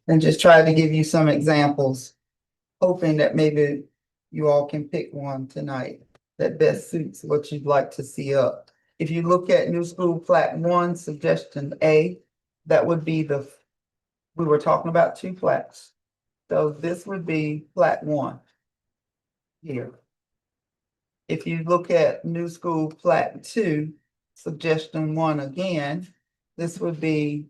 And just try to give you some examples, hoping that maybe you all can pick one tonight that best suits what you'd like to see up. If you look at New School Plat 1, suggestion A, that would be we were talking about two plats. So this would be Plat 1 here. If you look at New School Plat 2, suggestion 1 again, this would be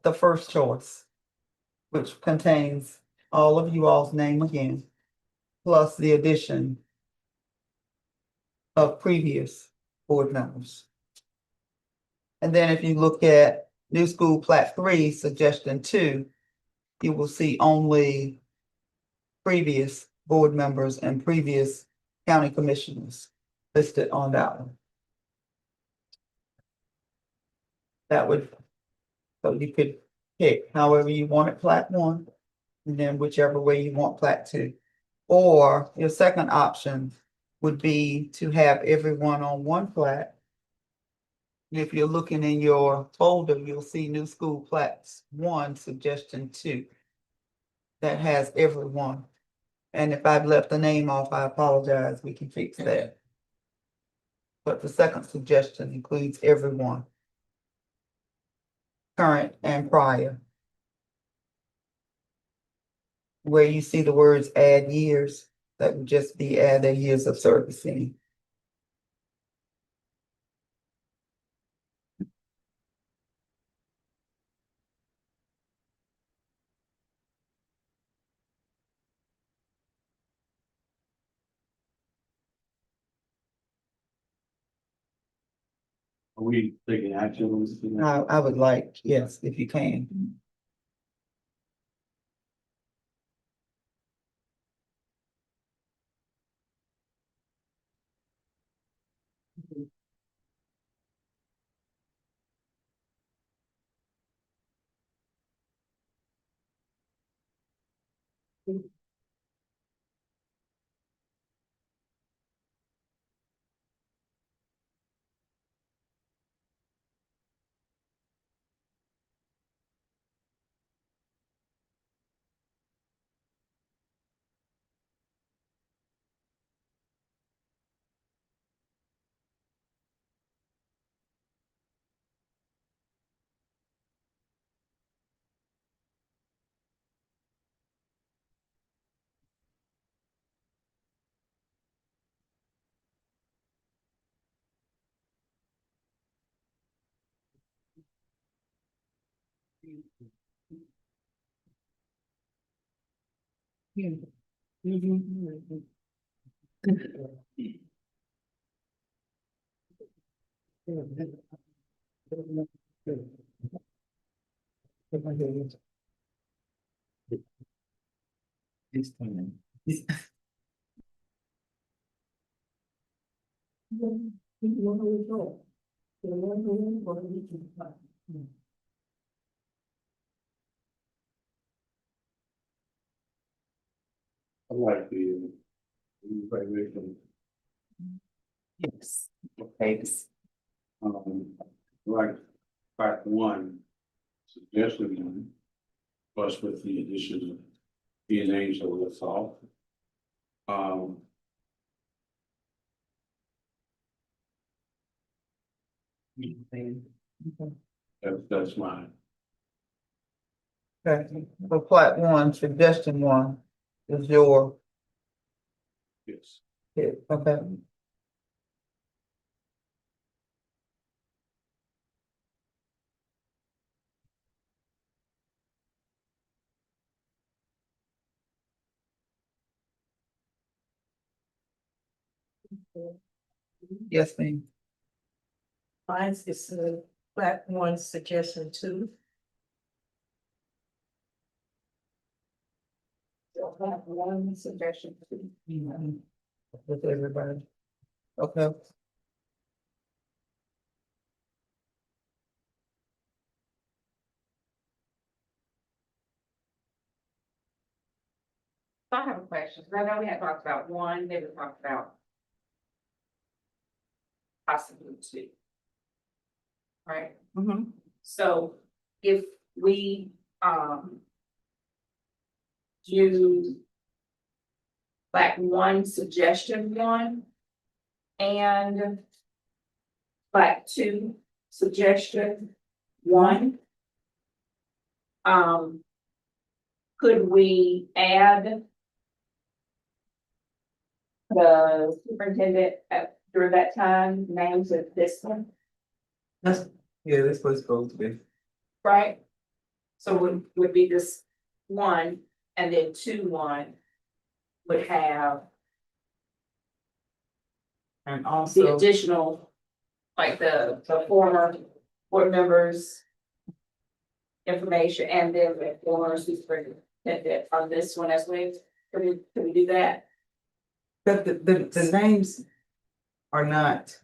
the first choice, which contains all of you all's name again, plus the addition of previous board members. And then if you look at New School Plat 3, suggestion 2, you will see only previous board members and previous county commissioners listed on that one. That would, so you could pick however you want it, Plat 1, and then whichever way you want Plat 2. Or your second option would be to have everyone on one plat. If you're looking in your folder, you'll see New School Plats 1, suggestion 2. That has everyone. And if I've left the name off, I apologize, we can fix that. But the second suggestion includes everyone, current and prior. Where you see the words add years, that would just be add their years of servicing. Are we taking action on this? I would like, yes, if you can. I like the evaluation. Yes. Okay. Like Plat 1, suggestion 1, plus with the addition of B and H that was off. That's mine. Okay, so Plat 1, suggestion 1 is your Yes. pick, okay? Yes, ma'am. Mine is Plat 1, suggestion 2. So Plat 1, suggestion 2. With everybody. Okay. So I have a question. I know we had talked about one, then we talked about possibly two. right? Mhm. So if we, do like one suggestion one and like two suggestion one. Could we add the superintendent at, during that time, names of this one, That's, yeah, that's what it's supposed to be. right? So would be this one, and then two one would have And the also, additional, like the former board members. Information and then the former superintendent on this one as well. Can we do that? But the names are not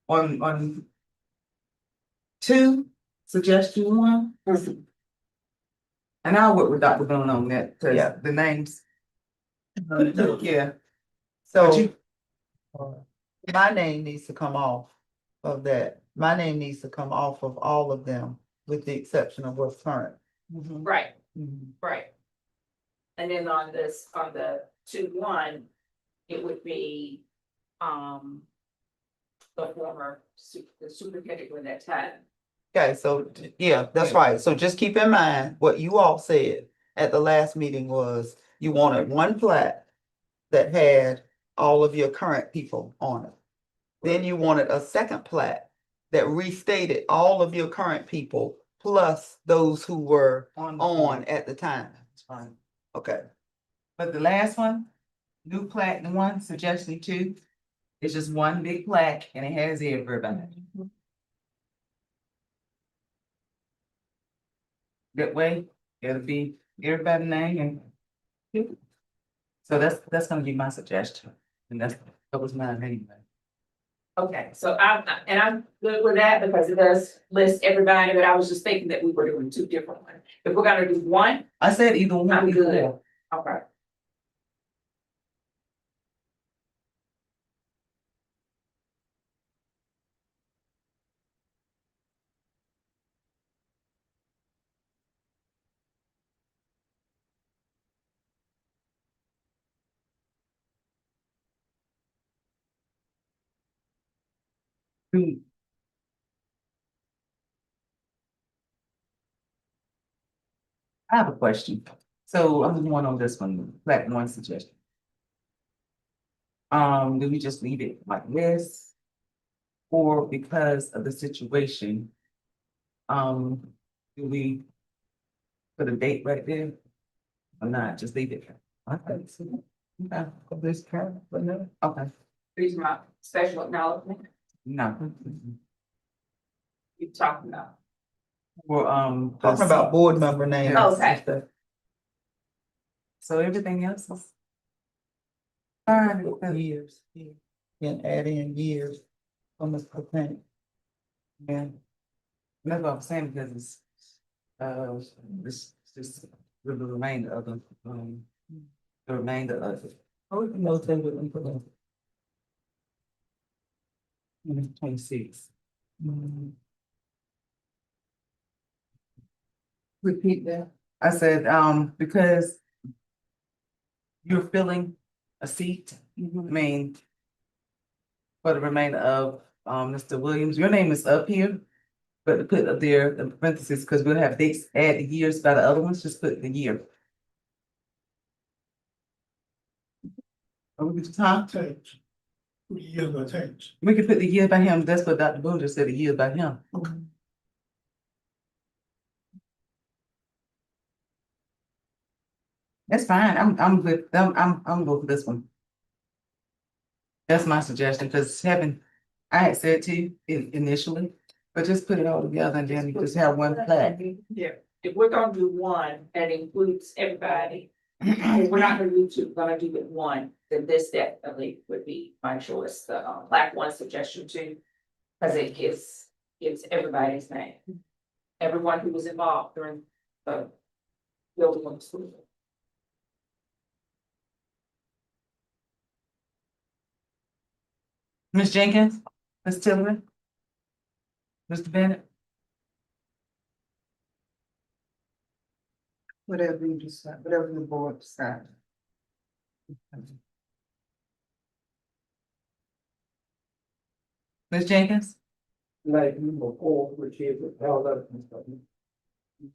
on two, suggestion one. And I'll work with Dr. Boone on that, Yeah. cause the names, yeah. so my name needs to come off of that. My name needs to come off of all of them, with the exception of what's current. Right, Mhm. right. And then on this, on the two one, it would be, the former the superintendent during that time. Okay, so, yeah, that's right. So just keep in mind, what you all said at the last meeting was you wanted one plat that had all of your current people on it. Then you wanted a second plat that restated all of your current people plus those who were on at the time. That's fine. Okay, But the last one, new plaque, the one, suggestion two, it's just one big plaque and it has everybody. That way, it'll be everybody's name and. So that's gonna be my suggestion, and that was mine anyway. Okay, so I'm good with that because it does list everybody, but I was just thinking that we were doing two different ones. If we're gonna do one, I said either one I'm good. before. okay. Hmm. I have a question. So I'm going on this one, like one suggestion. Do we just leave it like this? Or because of the situation? Do we put a date right there? Or not, just leave it? I think so. Okay, this current, but no. okay, These are my special acknowledgement no. you're talking about. Well, Talking about board member names. Okay. so everything else is. Fine. Years, yeah. And add in years on this percent. Yeah. That's what I'm saying, because it's, this, just the remainder of the remainder of it. Oh, we can notate it and put it. 26. Mm. Repeat that. I said, because you're filling a seat, I mean, for the remainder of, Mr. Williams, your name is up here. But to put up there in parentheses, because we'll have dates, add the years by the other ones, just put the year. Are we just talk? Change. Years gonna change. We could put the year by him, that's what Dr. Boone just said, the year by him. That's fine, I'm good, I'm good for this one. That's my suggestion, because having, I had said to you initially, but just put it all together and then you just have one flag. Yeah, if we're gonna do one that includes everybody, if we're not gonna do two, we're gonna do it one, then this definitely would be my choice, the black one suggestion two. Cause it gives everybody's name. Everyone who was involved during the building of the school. Ms. Jenkins, Ms. Tillman, Mr. Bennett, Whatever you decide, whatever the board decides. Ms. Jenkins? Like number four, which is held up.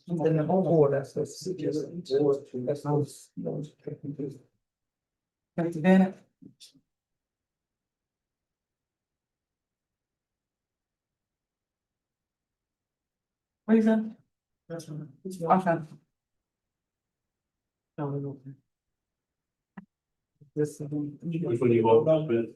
Then the whole board, that's what's suggested. That's those. Mr. Bennett? What is that? Okay. This is. Which one you vote, Ms.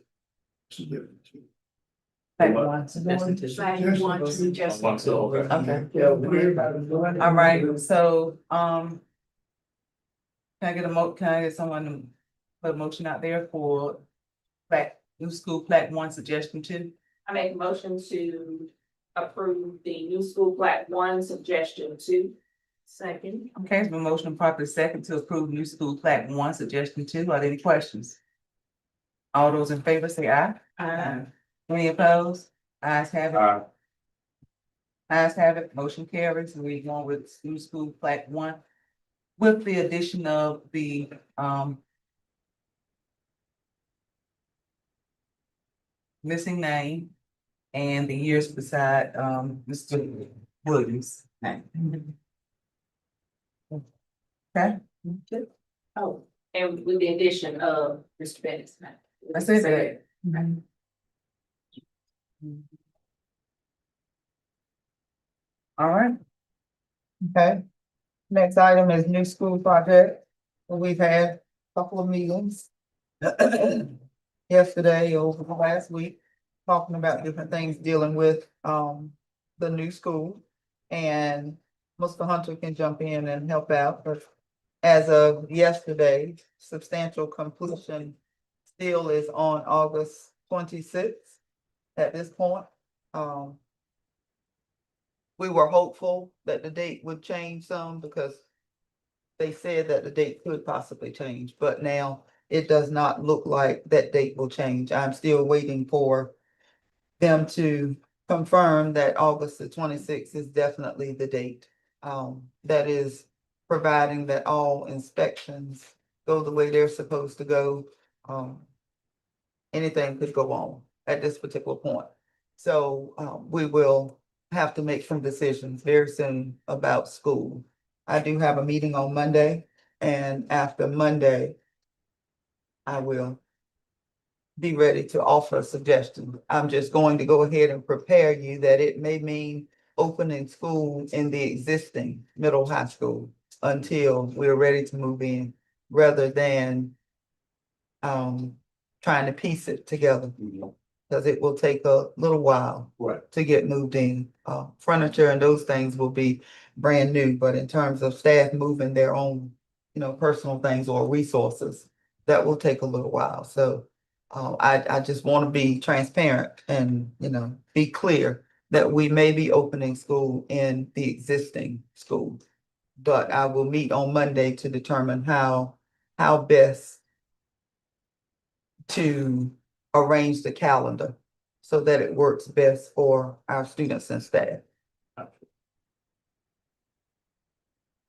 Back one, suggestion two. Flag one suggestion. One, so, okay. Okay. All right, so, can I can I get someone to put a motion out there for new school plat one suggestion two? I make a motion to approve the new school plat one suggestion two. Second. Okay, it's been motion properly second to approve new school plat one suggestion two. Are there any questions? All those in favor say aye. Aye. Any opposed? Ayes have it. Ayes have it, motion carries, and we going with new school plat one. With the addition of the, missing name and the years beside, Mr. Williams' name. Okay, Oh, and with the addition of Mr. Bennett's name. I said that. All right, Okay. Next item is new school project. We've had a couple of meetings. Yesterday, over the last week, talking about different things dealing with, the new school. And Mr. Hunter can jump in and help out, but as of yesterday, substantial completion still is on August 26th at this point. We were hopeful that the date would change some because they said that the date could possibly change, but now it does not look like that date will change. I'm still waiting for them to confirm that August the 26th is definitely the date. That is providing that all inspections go the way they're supposed to go. Anything could go on at this particular point. So, we will have to make some decisions very soon about school. I do have a meeting on Monday, and after Monday, I will be ready to offer a suggestion. I'm just going to go ahead and prepare you that it may mean opening school in the existing middle high school until we're ready to move in, rather than trying to piece it together, because it will take a little while Right. to get moved in. Furniture and those things will be brand new, but in terms of staff moving their own, personal things or resources, that will take a little while. So I just want to be transparent and, be clear that we may be opening school in the existing school. But I will meet on Monday to determine how best to arrange the calendar so that it works best for our students and staff.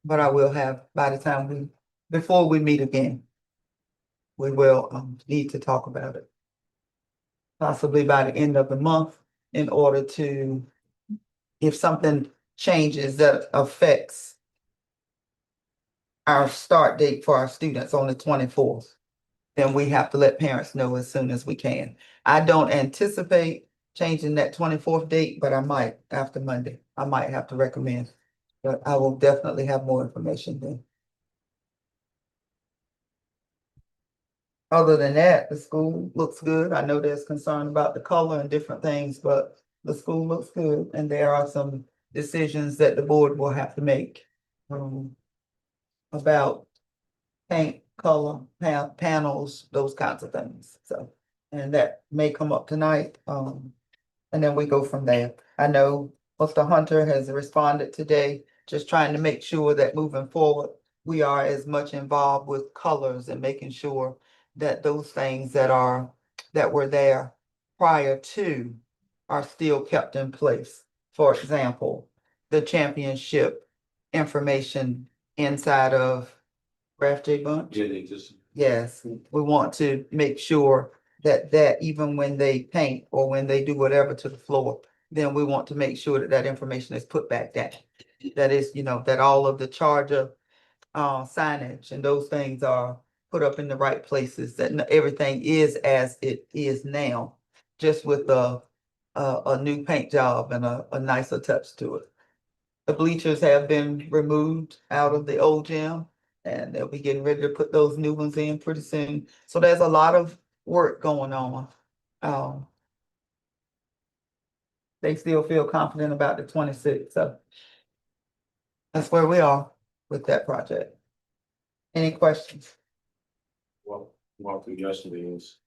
But I will have, by the time before we meet again, we will need to talk about it. Possibly by the end of the month, in order to, if something changes that affects our start date for our students on the 24th, then we have to let parents know as soon as we can. I don't anticipate changing that 24th date, but I might after Monday. I might have to recommend, but I will definitely have more information then. Other than that, the school looks good. I know there's concern about the color and different things, but the school looks good, and there are some decisions that the board will have to make about paint, color, panels, those kinds of things. So, and that may come up tonight. And then we go from there. I know Mr. Hunter has responded today, just trying to make sure that moving forward, we are as much involved with colors and making sure that those things that were there prior to are still kept in place. For example, the championship information inside of Ralph J. Bunch. Yeah, they just, Yes, we want to make sure that even when they paint or when they do whatever to the floor, then we want to make sure that that information is put back down. That is, that all of the charger signage and those things are put up in the right places, that everything is as it is now, just with a new paint job and a nicer touch to it. The bleachers have been removed out of the old gym, and they'll be getting ready to put those new ones in pretty soon. So there's a lot of work going on. Um, they still feel confident about the 26th, so that's where we are with that project. Any questions? well, walked through yesterday is.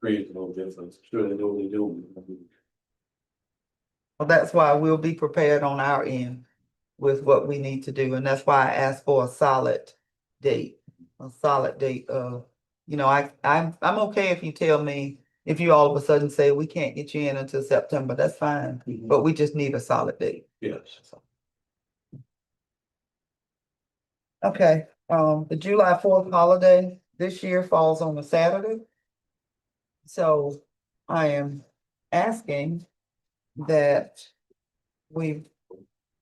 Create a little difference, sure they know what they're doing. Well, that's why we'll be prepared on our end with what we need to do, and that's why I asked for a solid date. A solid date of, I'm okay if you tell me, if you all of a sudden say we can't get you in until September, that's fine, but we just need a solid date. Yes. Okay, the July 4th holiday this year falls on a Saturday. So I am asking that we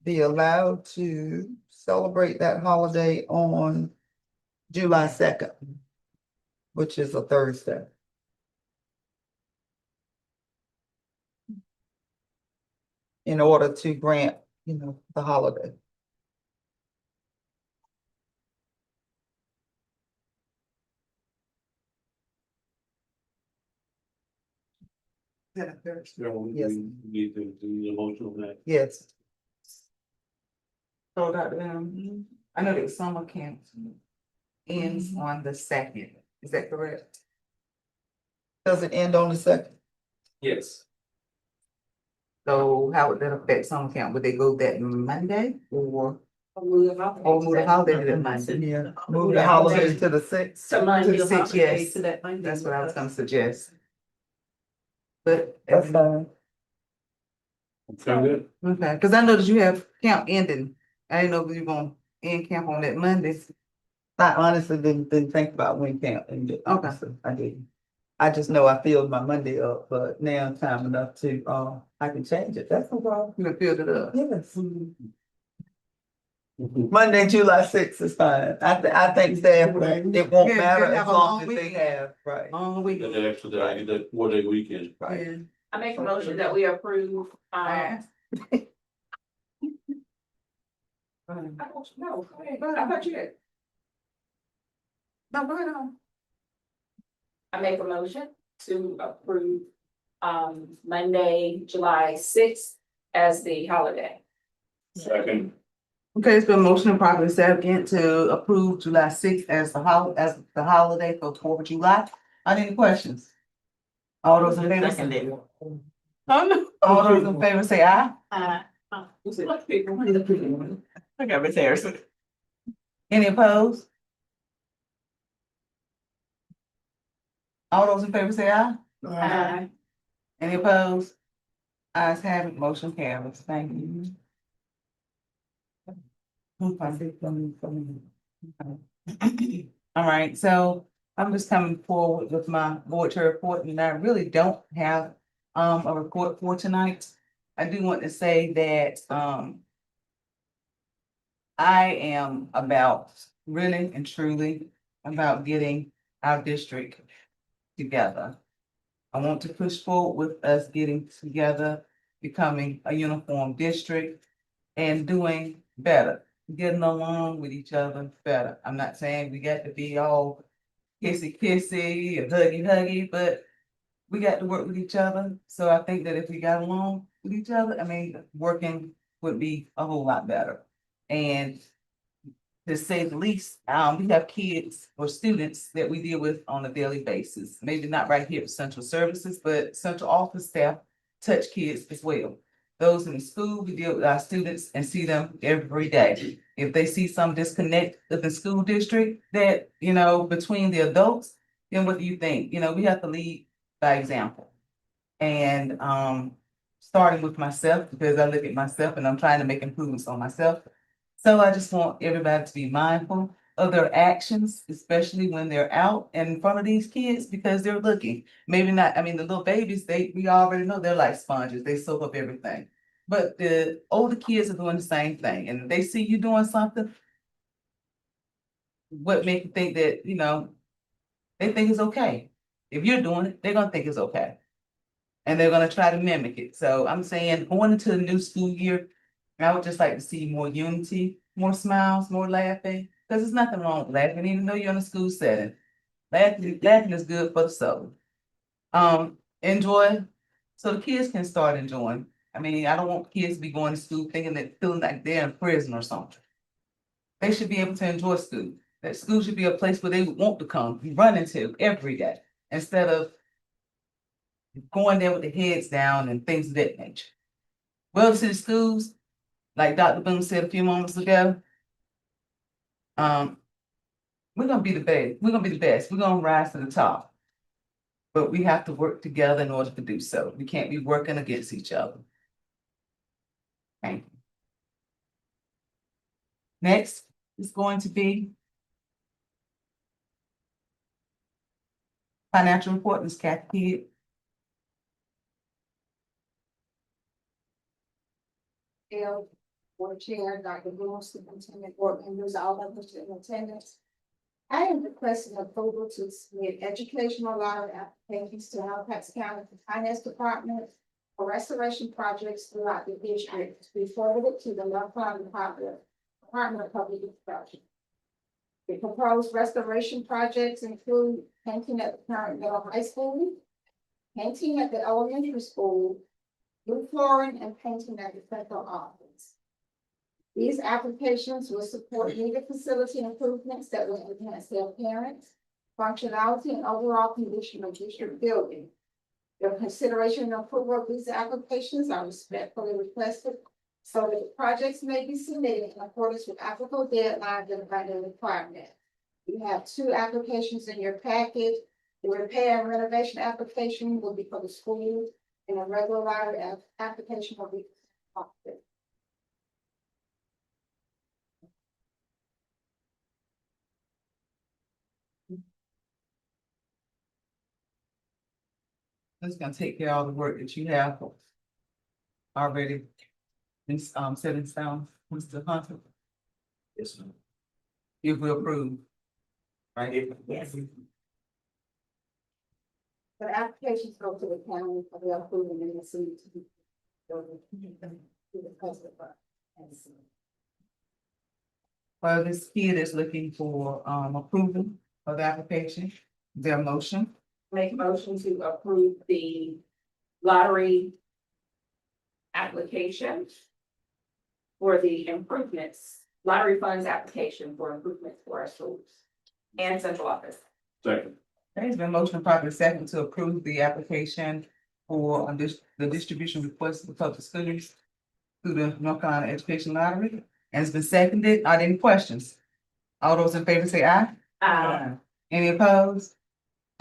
be allowed to celebrate that holiday on July 2nd, which is a Thursday. In order to grant, the holiday. So we Yes. need to do the motion on that. Yes, So Dr. I know that summer camp ends on the 2nd, is that correct? does it end on the 2nd? Yes. So how would that affect summer camp? Would they go that Monday or? Or move the holiday. Or move the holiday to that Monday? Yeah, move the holiday to the 6th. To Monday. To the 6th, yes. To that Monday. That's what I was gonna suggest. But, That's fine. Sound good? okay, cause I know that you have camp ending. I didn't know if you were gonna end camp on that Monday. I honestly didn't think about when camp ended. Okay. Honestly, I didn't. I just know I filled my Monday up, but now time enough to, I can change it. That's no problem. You done filled it up. Yes. Monday, July 6th is fine. I think staff, it won't Yeah, matter they'll as have a long long as they weekend. have, right, Long week. Get that extra day, that 4-day weekend. right. Yeah. I make a motion that we approve, Alright. no, go ahead. I thought you did. No, go ahead on. I make a motion to approve, Monday, July 6th as the holiday. Second. Okay, it's been motion and properly second to approve July 6th as the holiday for 4th of July. Are there any questions? All those in favor? Seconded. All those in favor say aye. I got Miss Harrison. Any opposed? All those in favor say aye. Any opposed? Ayes have it, motion carries. Thank you. All right, so I'm just coming forward with my board chair report, and I really don't have a report for tonight. I do want to say that I am about really and truly about getting our district together. I want to push forward with us getting together, becoming a uniform district and doing better, getting along with each other better. I'm not saying we got to be all kissy and huggy, but we got to work with each other. So I think that if we got along with each other, working would be a whole lot better. And to say the least, we have kids or students that we deal with on a daily basis. Maybe not right here at Central Services, but central office staff touch kids as well. Those in the school, we deal with our students and see them every day. If they see some disconnect with the school district that, between the adults, then what do you think? We have to lead by example. And starting with myself, because I look at myself and I'm trying to make improvements on myself. So I just want everybody to be mindful of their actions, especially when they're out in front of these kids, because they're looking. Maybe not, I mean, the little babies, we already know they're like sponges, they soak up everything. But the older kids are doing the same thing, and if they see you doing something, what make you think that, they think it's okay? If you're doing it, they're gonna think it's okay. And they're gonna try to mimic it. So I'm saying, going into the new school year, I would just like to see more unity, more smiles, more laughing, because there's nothing wrong with laughing, even though you're in a school setting. Laughing is good for the soul. Enjoy, so the kids can start enjoying. I mean, I don't want kids to be going to school thinking that, feeling like they're in prison or something. They should be able to enjoy school. That school should be a place where they would want to come, run into every day, instead of going there with their heads down and things of that nature. Well, to the schools, like Dr. Boone said a few moments ago, we're gonna be the best. We're gonna be the best. We're gonna rise to the top. But we have to work together in order to do so. We can't be working against each other. Thank you. Next is going to be financial report, Ms. Kathy Kidd. Bill, Board Chair, Dr. Boone, Superintendent, board members, all of us in attendance. I am requesting approval to submit educational lottery applications to Halifax County Finance Department for restoration projects throughout the district to be forwarded to the Northland Department of Public Instruction. The proposed restoration projects include painting at the current middle high school, painting at the elementary school, new flooring, and painting at the central office. These applications will support needed facility improvements that will enhance their appearance, functionality, and overall condition of district building. Your consideration and approval of these applications are respectfully requested so that the projects may be submitted in accordance with applicable deadlines and funding requirements. You have 2 applications in your packet. The repair and renovation application will be for the school, and a regular lottery application will be for the office. That's gonna take care of all the work that you have already been set in stone, Mr. Hunter, Yes, ma'am. if we approve. Right? Yes. The applications go to the county for the approval and the city to be. To the customer. Well, this kid is looking for approval of the application. Their motion. Make a motion to approve the lottery application for the improvements, lottery funds application for improvements for our schools and central office. Second. There's been motion properly second to approve the application for the distribution request for public schools through the North Carolina Education Lottery. And it's been seconded. Are there any questions? All those in favor say aye. Any opposed?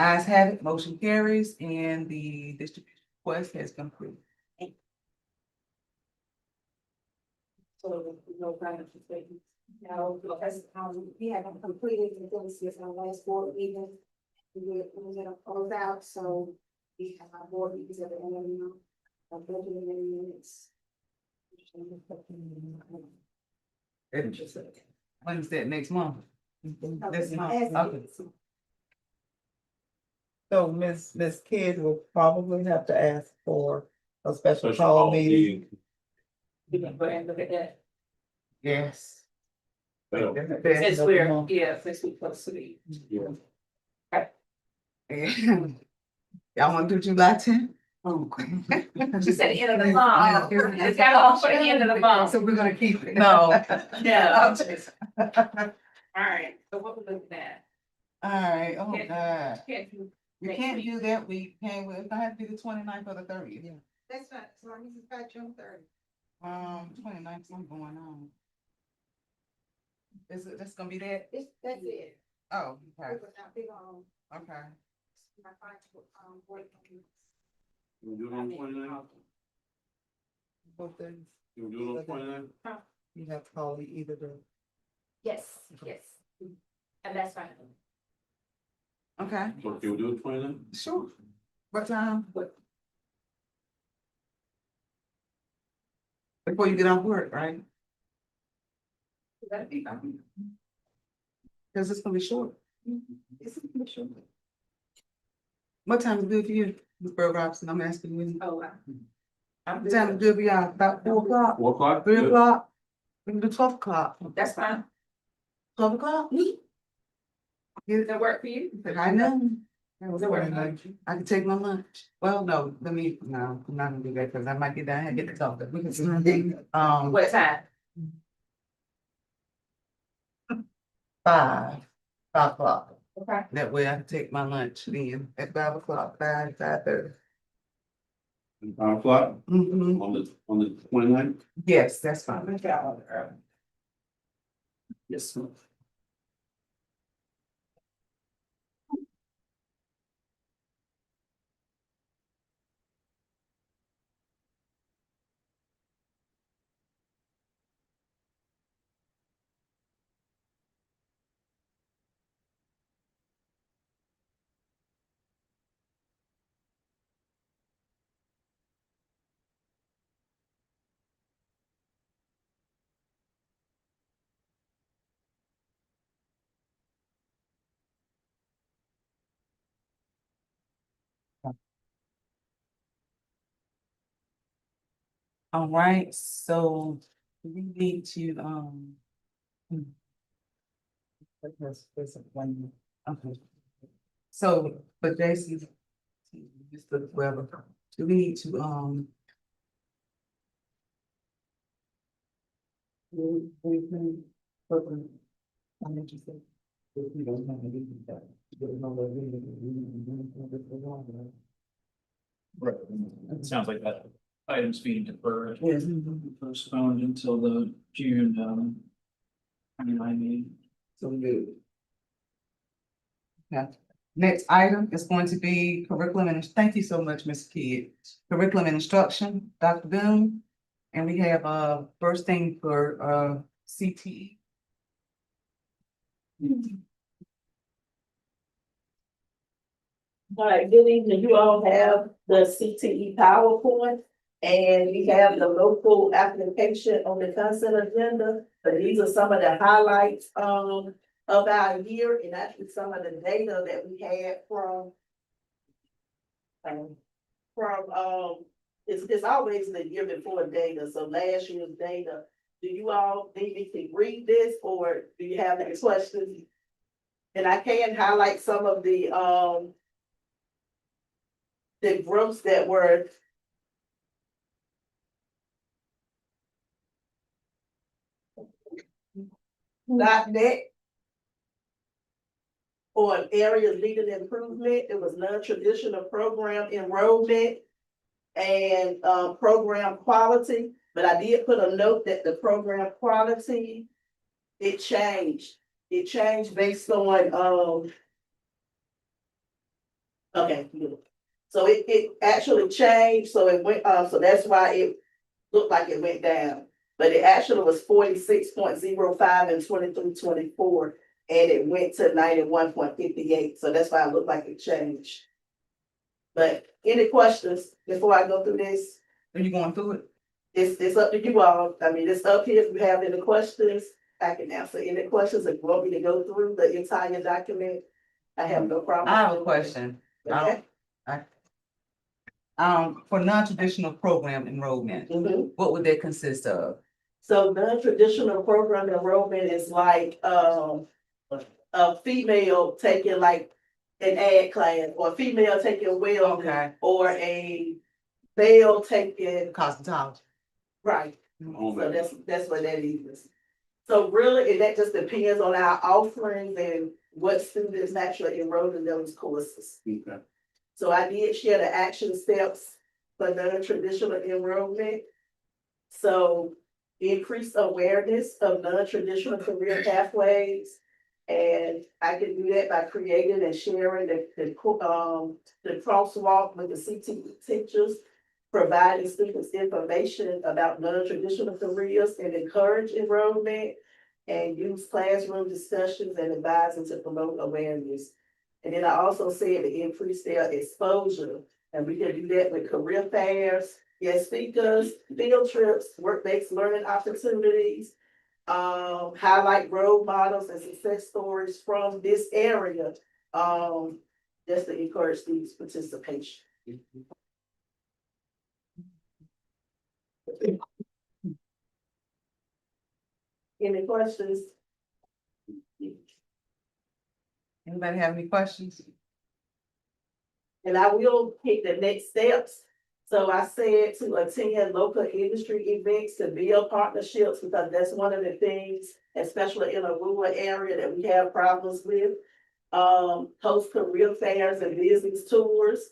Ayes have it, motion carries, and the distribution request has been approved. So no financial statements. No, because we haven't completed the things since our last board meeting. We're gonna close out, so we have our board meetings at the end of the month. Our budget minutes. When is that, next month? This month, okay. So Ms. Kidd will probably have to ask for a special Special call call meeting. You can go ahead and look at that. Yes. Well, Since we're, since we close to the. yeah. Y'all wanna do July 10th? Oh. She said the end of the month. It's got on for the end of the month. So we're gonna keep it. No. No. All right, so what we're looking at? Alright, oh God. Can't do We next can't week. do that week, can we? It's gonna have to be the 29th or the 30th. That's not, as long as it's by June 30. 29th, something going on. Is it, that's gonna be that? That's it. Oh, okay, It was not big on okay. my financial, board meeting. You do it on 29? Both days. You do it on 29? You have to call either the. Yes, yes. And that's fine. Okay, So can we do it 29? sure. What time? Before you get off work, right? That'd be fine. Cause it's gonna be short. It's gonna be short. What time is good for you, Ms. Burl Robinson? I'm asking you. Oh, wow. I'm What time is good for y'all? About 4 o'clock, 4 o'clock? 3 Good. o'clock? We can do 12 o'clock. That's fine. 12 o'clock? Does that work for you? I know. Does that work for you? I can take my lunch. Well, no, no, I'm not gonna do that because I might get down here and get the talk. We can, What time? 5 o'clock. Okay. that way I can take my lunch then at 5 o'clock, 5:30. 5 o'clock Mm-hmm. on the 29th? Yes, that's fine. Yes, sir. All right, so we need to, hmm. Okay. So, but Jason, Mr. Weber, do we need to, Right, it sounds like that item's being deferred, Yes. postponed until the June, 29 meeting. So good. Okay, next item is going to be curriculum and, thank you so much, Ms. Kidd. Curriculum and instruction, Dr. Boone. And we have, first thing for, CTE. All right, good evening. You all have the CTE PowerPoint. And we have the local application on the consent agenda. But these are some of the highlights, of our year and actually some of the data that we had from. It's always the year before data, so last year's data. Do you all need me to read this or do you have any questions? And I can highlight some of the groups that were. Not net. Or areas needed improvement, it was non-traditional program enrollment. And program quality, but I did put a note that the program quality. It changed based on okay, good. So it actually changed, so it went, so that's why it looked like it went down. But it actually was 46.05 in 23-24, and it went to 91.58, so that's why it looked like it changed. But any questions before I go through this? Are you going through it? It's up to you all. I mean, it's up here. If you have any questions, I can answer any questions. If you want me to go through the entire document, I have no problem. I have a question. Okay. For non-traditional program enrollment, Mhm. what would that consist of? So non-traditional program enrollment is like, a female taking like an ag class, or a female taking welding, Okay. or a male taking, Cosmetology. right. Home So ec. that's what that is. So really, and that just depends on our offerings and what students actually enroll in those courses. Okay. So I did share the action steps for non-traditional enrollment. So increase awareness of non-traditional career pathways. And I can do that by creating and sharing the crosswalk with the CTE teachers providing students information about non-traditional careers and encourage enrollment, and use classroom discussions and advising to promote awareness. And then I also said to increase their exposure, and we can do that with career fairs, guest speakers, field trips, work-based learning opportunities, highlight role models and success stories from this area, just to encourage students' participation. Any questions? Anybody have any questions? And I will pick the next steps. So I said to attend local industry events to build partnerships, because that's one of the things, especially in a rural area, that we have problems with. Host career fairs and business tours,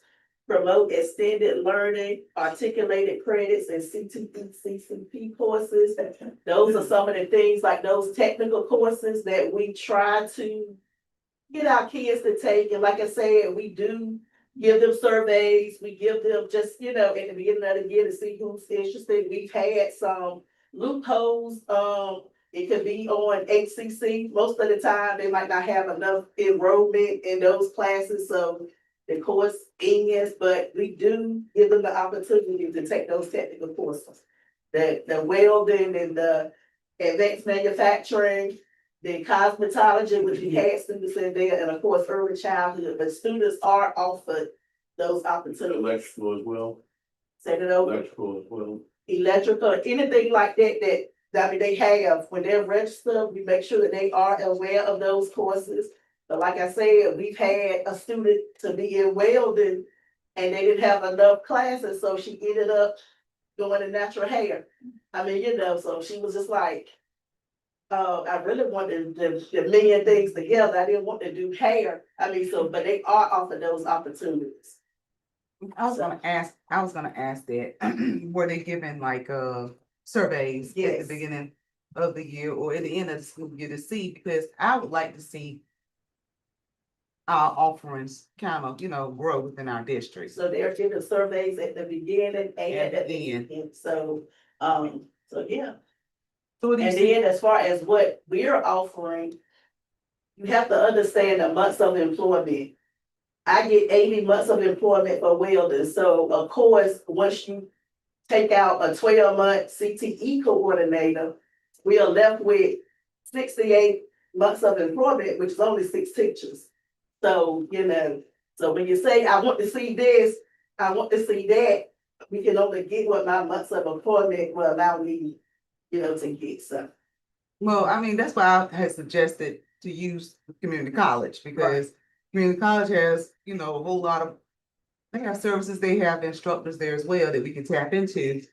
promote extended learning, articulated credits and CTE, CCP courses. Those are some of the things, like those technical courses that we try to get our kids to take. And like I said, we do give them surveys, we give them just, in the beginning of the year to see who's interested. We've had some loopholes, it could be on HCC. Most of the time, they might not have enough enrollment in those classes, so the course ends, but we do give them the opportunity to take those technical courses. The welding and the advanced manufacturing, the cosmetology, which we had students in there, and of course, early childhood, but students are offered those opportunities. Electrical as well, Say it over. electrical as well. Electrical, anything like that, they have, when they're registered, we make sure that they are aware of those courses. But like I said, we've had a student to be in welding and they didn't have enough classes, so she ended up doing the natural hair. So she was just like, I really wanted the million things together. I didn't want to do hair. But they are offered those opportunities. I was gonna ask that, were they given like, surveys at Yes. the beginning of the year or at the end of the school year to see, because I would like to see our offerings kind of, grow within our district. So they're giving surveys at the beginning and at the end. So yeah. So what do you And see? then as far as what we're offering, you have to understand the months of employment. I get 80 months of employment for welders. So of course, once you take out a 12-month CTE coordinator, we are left with 68 months of employment, which is only 6 teachers. So, so when you say, I want to see this, I want to see that, we can only get what my months of employment will allow me, to get. So Well, that's why I had suggested to use community college, because community college has, a whole lot of, they have services, they have instructors there as well that we can tap into.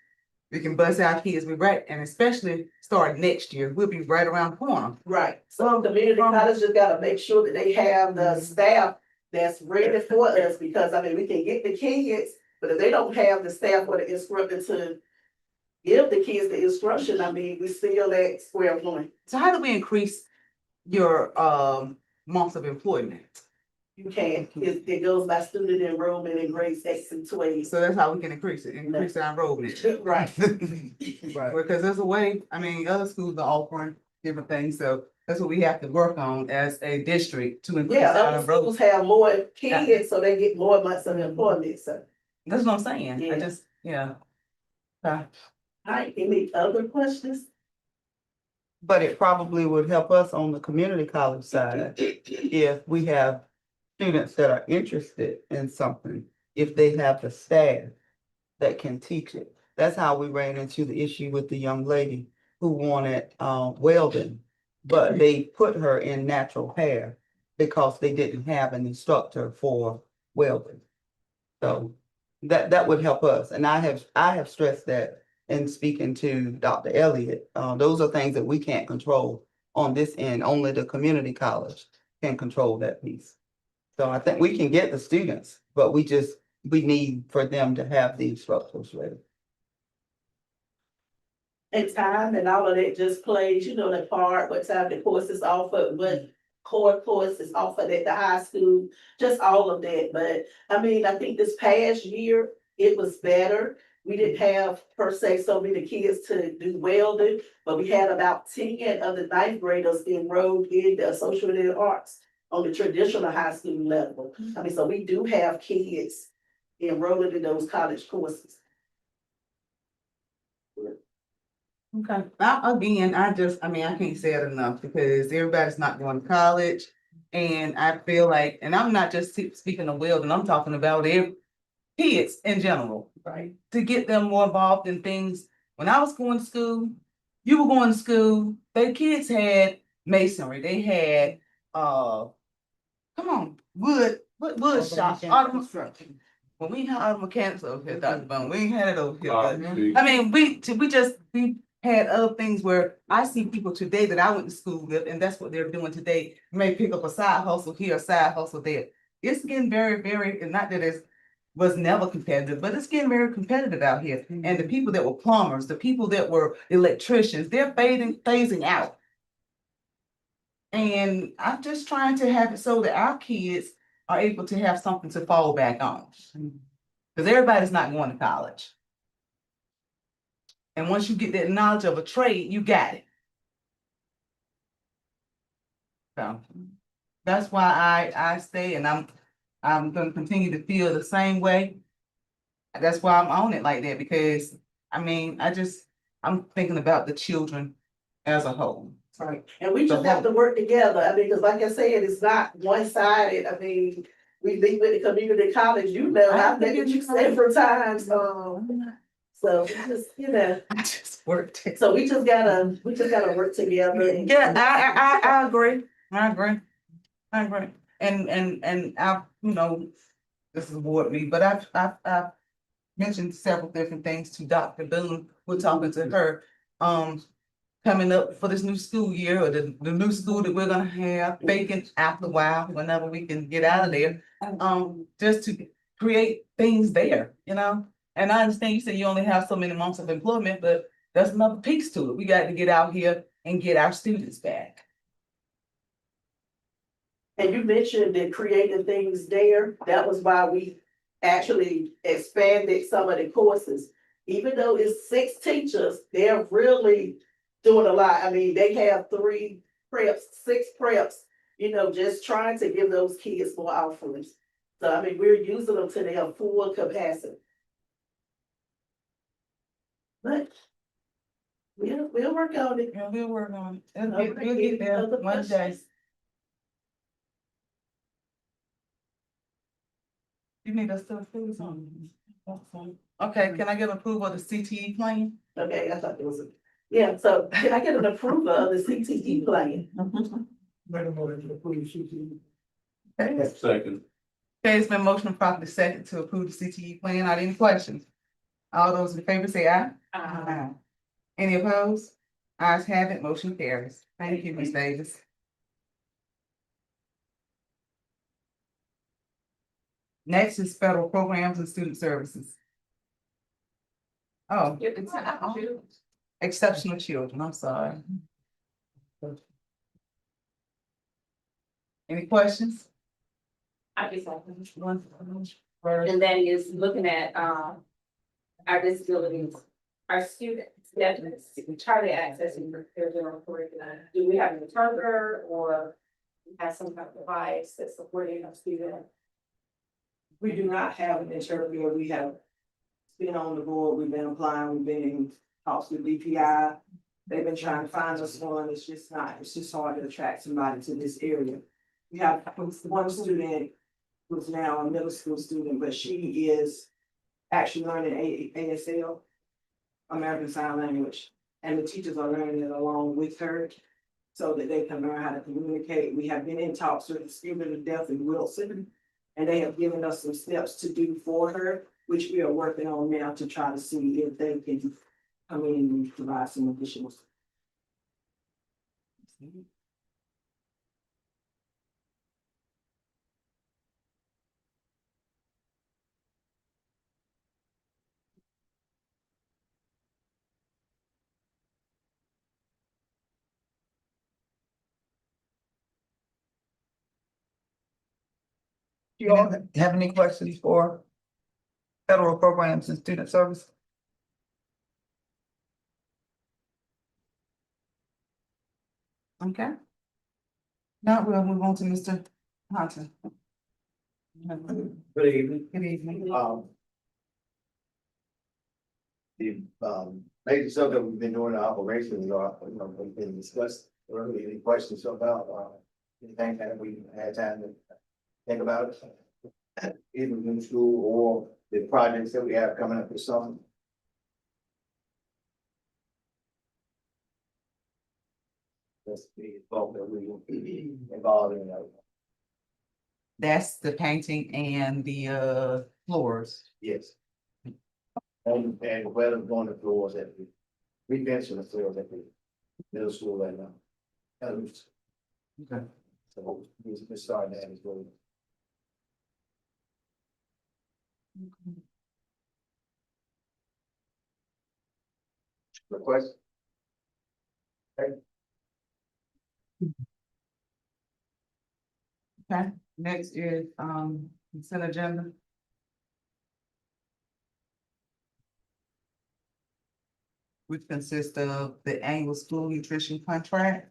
We can bust our kids, and especially starting next year, we'll be right around the corner. right. So community college just gotta make sure that they have the staff that's ready for us, because we can get the kids, but if they don't have the staff or the instructor to give the kids the instruction, we still at square one. So how do we increase your months of employment? You can't, it goes by student enrollment in grades X and 12. So that's how we can increase our enrollment. Right. Right. Because there's a way, other schools are offering different things, so that's what we have to work on as a district to increase Yeah, our other enrollment. schools have more kids, so they get more months of employment, so. That's what I'm saying, Yeah. Alright, any other questions? But it probably would help us on the community college side if we have students that are interested in something, if they have the staff that can teach it. That's how we ran into the issue with the young lady who wanted welding, but they put her in natural hair because they didn't have an instructor for welding. So that would help us. And I have stressed that in speaking to Dr. Elliott. Those are things that we can't control on this end. Only the community college can control that piece. So I think we can get the students, but we need for them to have the instructors ready. And time and all of that just plays, the part, what time the course is offered, what core course is offered at the high school, just all of that. But I think this past year, it was better. We didn't have per se so many kids to do welding, but we had about 10 of the ninth graders enrolled in the associated arts on the traditional high school level. I mean, so we do have kids enrolled in those college courses. Okay, again, I mean, I can't say it enough because everybody's not going to college. And I feel like, and I'm not just speaking of Weldon, I'm talking about kids in general. Right. To get them more involved in things. When I was going to school, you were going to school, the kids had masonry, they had, come on, wood shop, Well, we ain't had auto mechanics over here, Dr. Bone, we ain't had it over here, but, I mean, we had other things where I see people today that I went to school with, and that's what they're doing today. You may pick up a side hustle here, a side hustle there. It's getting very, very, and not that it's was never competitive, but it's getting very competitive out here. And the people that were plumbers, the people that were electricians, they're phasing out. And I'm just trying to have it so that our kids are able to have something to fall back on. Because everybody's not going to college. And once you get that knowledge of a trade, you got it. So that's why I stay, and I'm gonna continue to feel the same way. That's why I'm on it like that, because I mean, I'm thinking about the children as a whole. Right, and we just have to work together, I mean, because like I said, it's not one-sided, I mean, we meet with the community college, you know, I've met with you several times, so we just, you know, I just worked. so we just gotta work together. And- Yeah, I agree. I agree. And I, this is bored me, but I've mentioned several different things to Dr. Boone. We're talking to her, coming up for this new school year, or the new school that we're gonna have vacant after a while, whenever we can get out of there. Just to create things there, And I understand you said you only have so many months of employment, but there's another piece to it. We got to get out here and get our students back. And you mentioned that creating things there, that was why we actually expanded some of the courses. Even though it's 6 teachers, they're really doing a lot. I mean, they have 3 preps, 6 preps, just trying to give those kids more offerings. So I mean, we're using them to their full capacity. But we'll work on it. Yeah, we'll work on it. Okay, We'll get there other one day. questions? You need us to approve something. Okay, can I get approval of the CTE plan? Okay, I thought it was, yeah, so can I get an approval of the CTE plan? Okay, Second. it's been motion properly second to approve the CTE plan. Are there any questions? All those in favor say aye. Aye. Any opposed? Ayes have it, motion carries. Thank you, Ms. Davis. Next is federal programs and student services. Oh, exceptional children, I'm sorry. Any questions? I just have One. and that is looking at, our disabilities, our students, definitely, entirely accessing their general curriculum. Do we have an interpreter or have some kind of device that's supporting our student? We do not have an interpreter. We have been on the board, we've been applying, we've been in talks with DPI. They've been trying to find us one, it's just hard to attract somebody to this area. We have one student who's now a middle school student, but she is actually learning ASL, American Sign Language, and the teachers are learning it along with her so that they can learn how to communicate. We have been in talks with the Student of Deaf in Wilson, and they have given us some steps to do for her, which we are working on now to try to see if they can come in and provide some additional. You all have any questions for federal programs and student service. Okay. Now we'll move on to Mr. Hunter. Good evening. Good evening. The, major stuff that we've been doing in operations are, have been discussed. Earlier, any questions about, anything that we had time to think about? Either new school or the projects that we have coming up this summer? That's the bulk that we will be involved in. That's the painting and the floors. Yes. And whether going to floors at the, rebenching the floors at the middle school right now. Okay. So we're starting that as well. Request? Okay, next is consent agenda. Which consists of the annual school nutrition contract.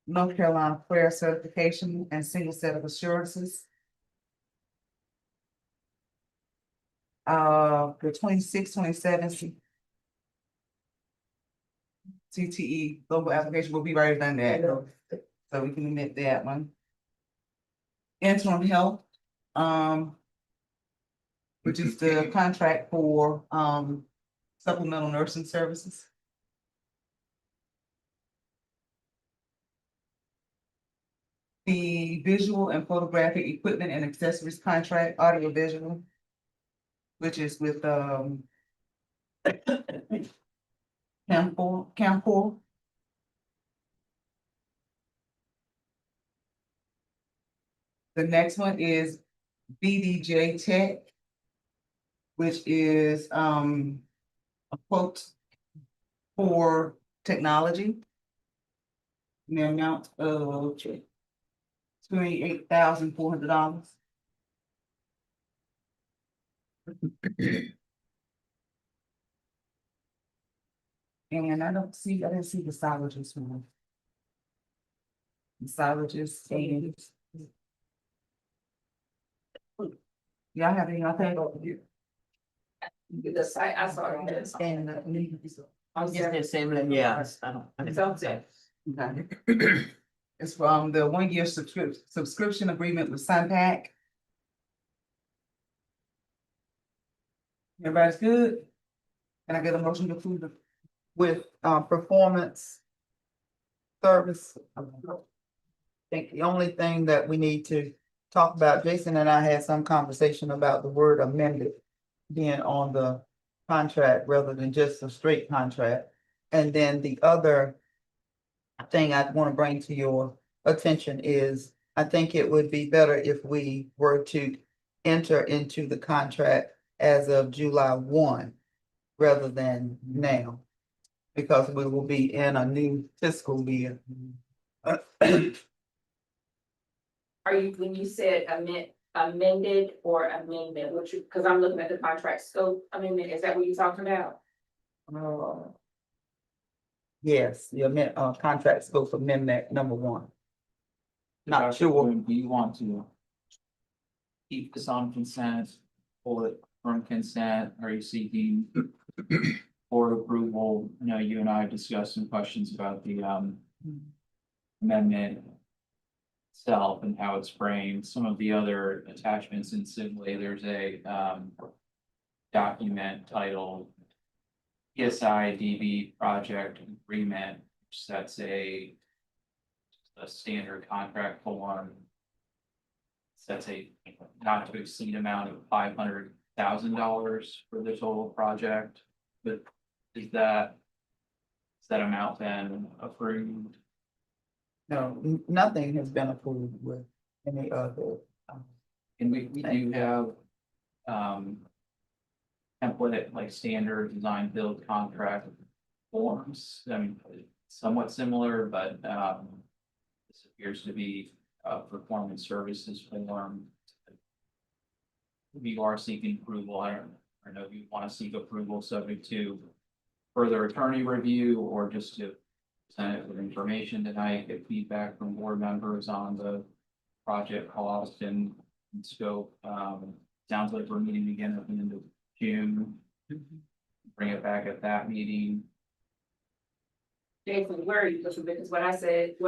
North Carolina prayer certification and single set of assurances. The 26-27 CTE global application will be right done that, so we can admit that one. Interim health, which is the contract for, supplemental nursing services. The visual and photographic equipment and accessories contract, audio visual. Which is with, Camcor. The next one is BDJ Tech. Which is, a quote for technology. In the amount of $28,400. And I didn't see the salaries one. The salaries and. Y'all have any other? The site, I saw it. It's the same, yeah, I don't. It's on there. Okay. It's from the 1-year subscription agreement with Sunpack. Everybody's good? Can I get a motion to approve the? With performance service. I think the only thing that we need to talk about, Jason and I had some conversation about the word amended being on the contract rather than just a straight contract. And then the other thing I want to bring to your attention is, I think it would be better if we were to enter into the contract as of July 1 rather than now. Because we will be in a new fiscal year. Are you, when you said amended or amendment, which you, because I'm looking at the contract scope amendment, is that what you're talking about? Yes, the contract scope amendment number 1. Not sure. Do you want to keep this on consent, pull it from consent? Are you seeking board approval? I know you and I have discussed some questions about the amendment itself and how it's framed. Some of the other attachments in Sibley, there's a document titled PSI DB project agreement, which sets a standard contract form. Sets a not to exceed amount of $500,000 for the total project. But is that amount been approved? No, nothing has been approved with any other. And we do have template like standard design build contract forms. I mean, somewhat similar, but this appears to be a performance services form. you are seeking approval, I don't know if you want to seek approval subject to further attorney review or just to present it with information tonight, get feedback from board members on the project cost and scope. Sounds like we're meeting again at the end of June. Bring it back at that meeting. Jason, where are you looking? Because what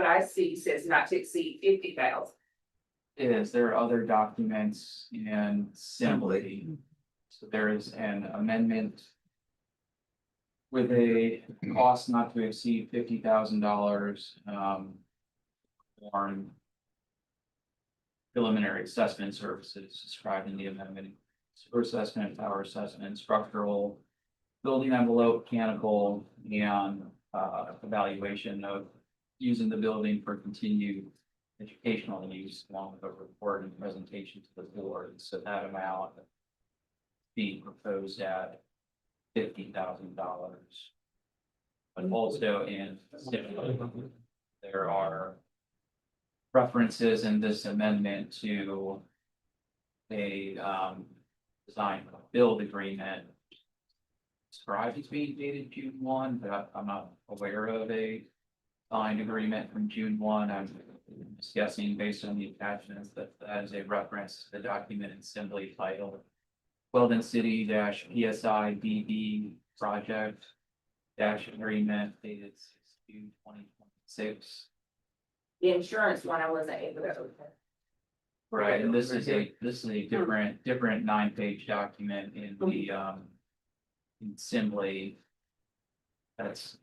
I see says not to exceed 50,000. There are other documents in Assembly. So there is an amendment with a cost not to exceed $50,000, on preliminary assessment services described in the amendment. Sewer assessment, power assessment, structural, building envelope, mechanical, and evaluation of using the building for continued educational use along with a report and presentation to the board. So that amount being proposed at $50,000. But also in there are references in this amendment to a design build agreement described as being dated June 1, but I'm not aware of a signed agreement from June 1. I'm just guessing based on the attachments that that is a reference to the document assembly titled Weldon City PSI DB project agreement dated 6/2/2026. The insurance one, I wasn't able to open. Right, and this is a different 9-page document in the in Assembly. That's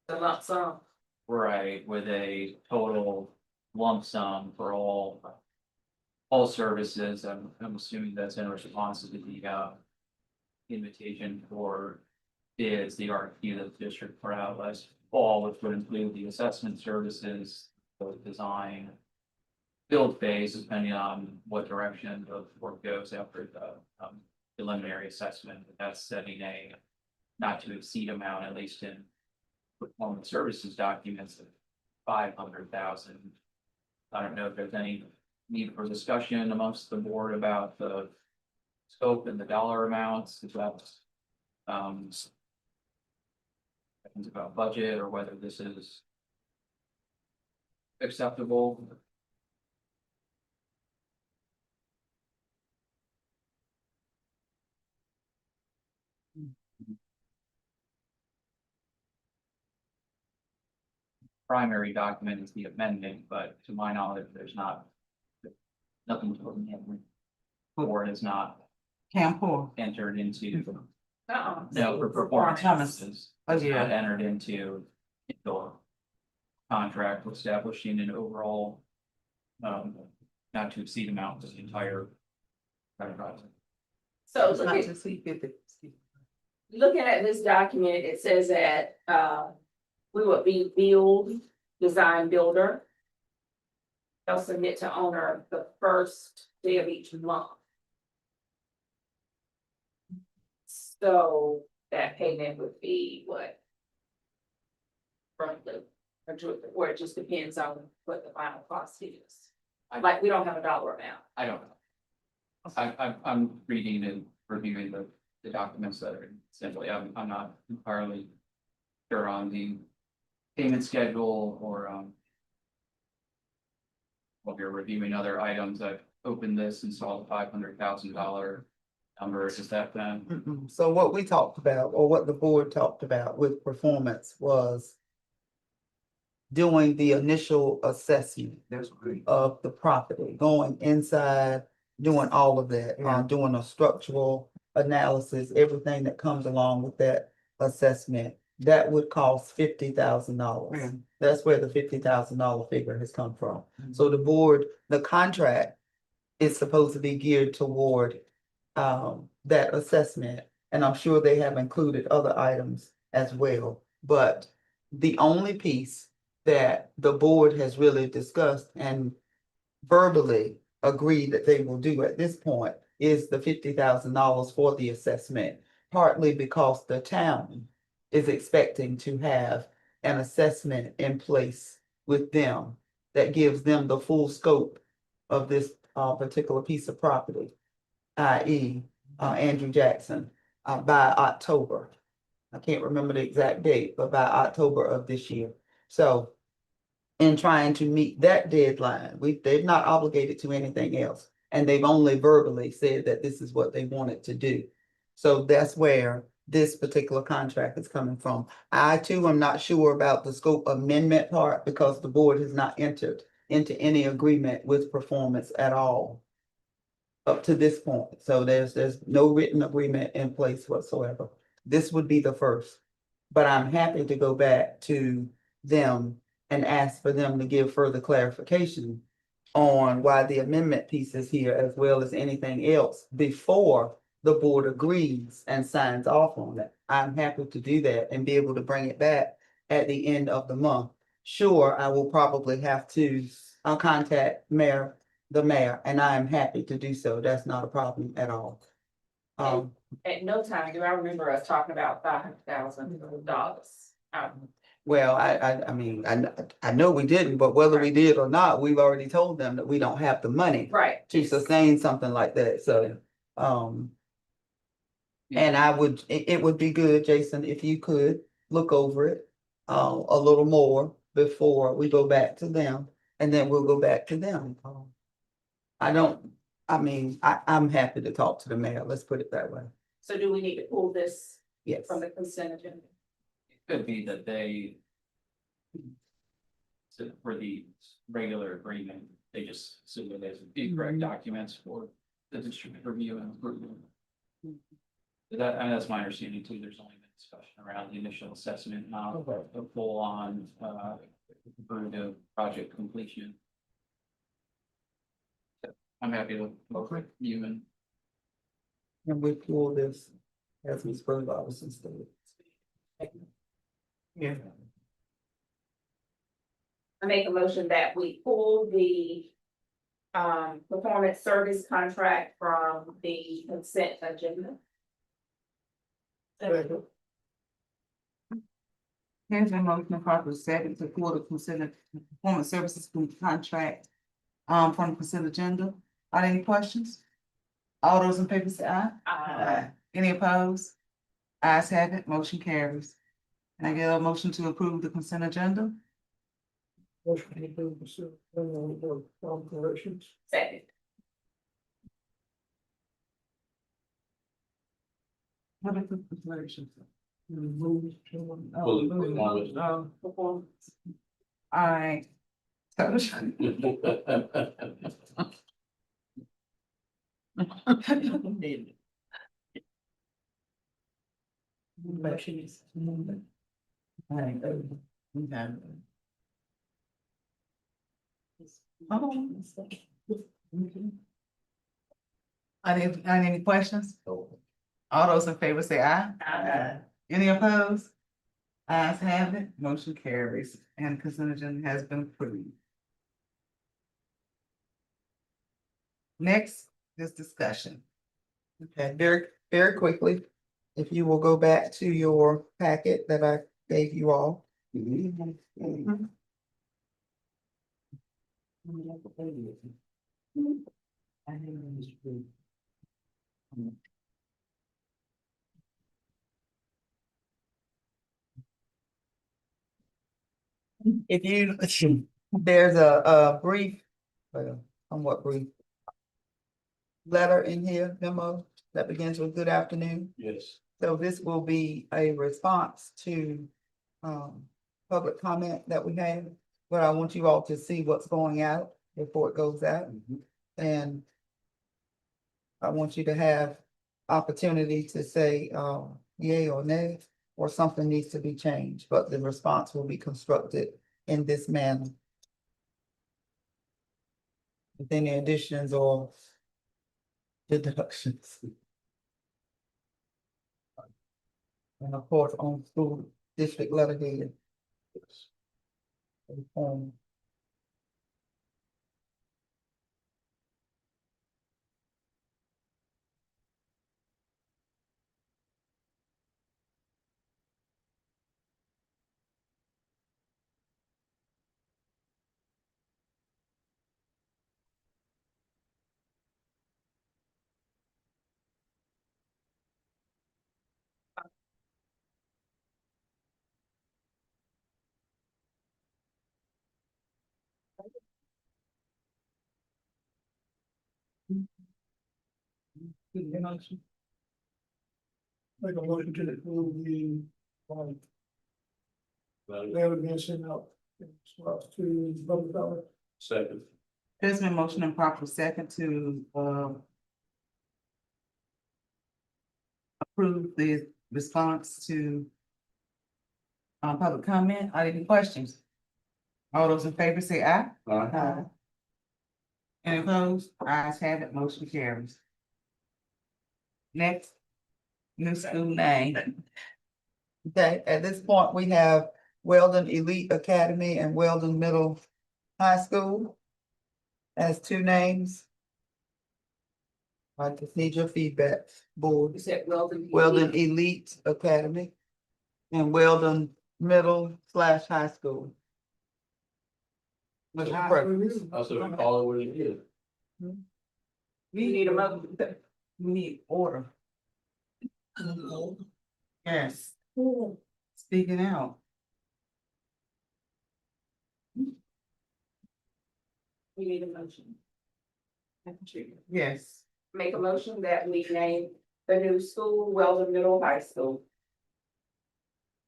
The lump sum. right, with a total lump sum for all services. I'm assuming that's in response to the invitation for bids, the RFQ that the district put out last fall, which would include the assessment services, the design, build phase, depending on what direction the work goes after the preliminary assessment. That's setting a not to exceed amount, at least in performance services documents, of 500,000. I don't know if there's any need for discussion amongst the board about the scope and the dollar amounts, if that's questions about budget or whether this is acceptable. Primary document is the amendment, but to my knowledge, there's nothing to amend. Board has not Camp4. entered into, Uh-uh. no, for performance. Thomas. Has Oh, not yeah. entered into a contract establishing an overall not to exceed amount for the entire enterprise. So Not to see 50. looking at this document, it says that we would be build, design builder. They'll submit to owner the first day of each month. So that payment would be what? Roughly, or it just depends on what the final cost is. Like, we don't have a dollar amount. I don't know. I'm reading and reviewing the documents that are essentially, I'm not entirely sure on the payment schedule or while you're reviewing other items. I've opened this and saw the $500,000 number. Is that then? So what we talked about, or what the board talked about with performance was doing the initial assessment That's great. of the property, going inside, doing all of that, Yeah. doing a structural analysis, everything that comes along with that assessment. That would cost $50,000. Yeah. That's where the $50,000 figure has come from. Mhm. So the board, the contract is supposed to be geared toward that assessment. And I'm sure they have included other items as well. But the only piece that the board has really discussed and verbally agreed that they will do at this point is the $50,000 for the assessment, partly because the town is expecting to have an assessment in place with them that gives them the full scope of this particular piece of property. i.e. Andrew Jackson, by October. I can't remember the exact date, but by October of this year. So in trying to meet that deadline, they've not obligated to anything else. And they've only verbally said that this is what they wanted to do. So that's where this particular contract is coming from. I too am not sure about the scope amendment part because the board has not entered into any agreement with performance at all up to this point. So there's no written agreement in place whatsoever. This would be the first. But I'm happy to go back to them and ask for them to give further clarification on why the amendment piece is here as well as anything else before the board agrees and signs off on it. I'm happy to do that and be able to bring it back at the end of the month. Sure, I will probably have to, contact the mayor, and I am happy to do so. That's not a problem at all. At no time do I remember us talking about $500,000. Well, I mean, I know we didn't, but whether we did or not, we've already told them that we don't have the money Right. to sustain something like that, so, and it would be good, Jason, if you could look over it, a little more before we go back to them, and then we'll go back to them. I'm happy to talk to the mayor, let's put it that way, So do we need to pull this yes. from the consent agenda? It could be that they. So for the regular agreement, they just submit as the correct documents for the district review and approval. And that's my understanding too. There's only been discussion around the initial assessment, not a full on through the project completion. So I'm happy to work with you and And we pull this as Ms. Brumbaugh was instead. Yeah. I make a motion that we pull the performance service contract from the consent agenda. Here's a motion properly second to pull the consider performance services contract from the consent agenda. Are there any questions? All those in favor say aye. Any opposed? Ayes have it, motion carries. Can I get a motion to approve the consent agenda? Second. What are the declarations? Fully acknowledged. Performance. All right. Any questions? All those in favor say aye. Aye. Any opposed? Ayes have it, motion carries, and consent agenda has been approved. Next is discussion. Okay, very quickly, if you will go back to your packet that I gave you all. If you, there's a brief, well, somewhat brief letter in here, memo, that begins with good afternoon. Yes. So this will be a response to public comment that we had, but I want you all to see what's going out before it goes out. And I want you to have opportunity to say yay or nay, or something needs to be changed, but the response will be constructed in this manner. With any additions or deductions. And of course, on school district letterhead. Make a motion. Make a motion to approve the, Well, letter being sent out in response to public comment. second, There's been motion and proper second to, approve the response to public comment. Are there any questions? All those in favor say aye. aye. Any opposed? Ayes have it, motion carries. Next, new school name. Okay, at this point, we have Weldon Elite Academy and Weldon Middle High School as two names. I just need your feedback, board. You said Weldon. Weldon Elite Academy and Weldon Middle/High School. What's your preference? I said, we call it what it is. We need a motion. We need order. Yes, speaking out. We need a motion. Yes. Make a motion that we name the new school Weldon Middle High School.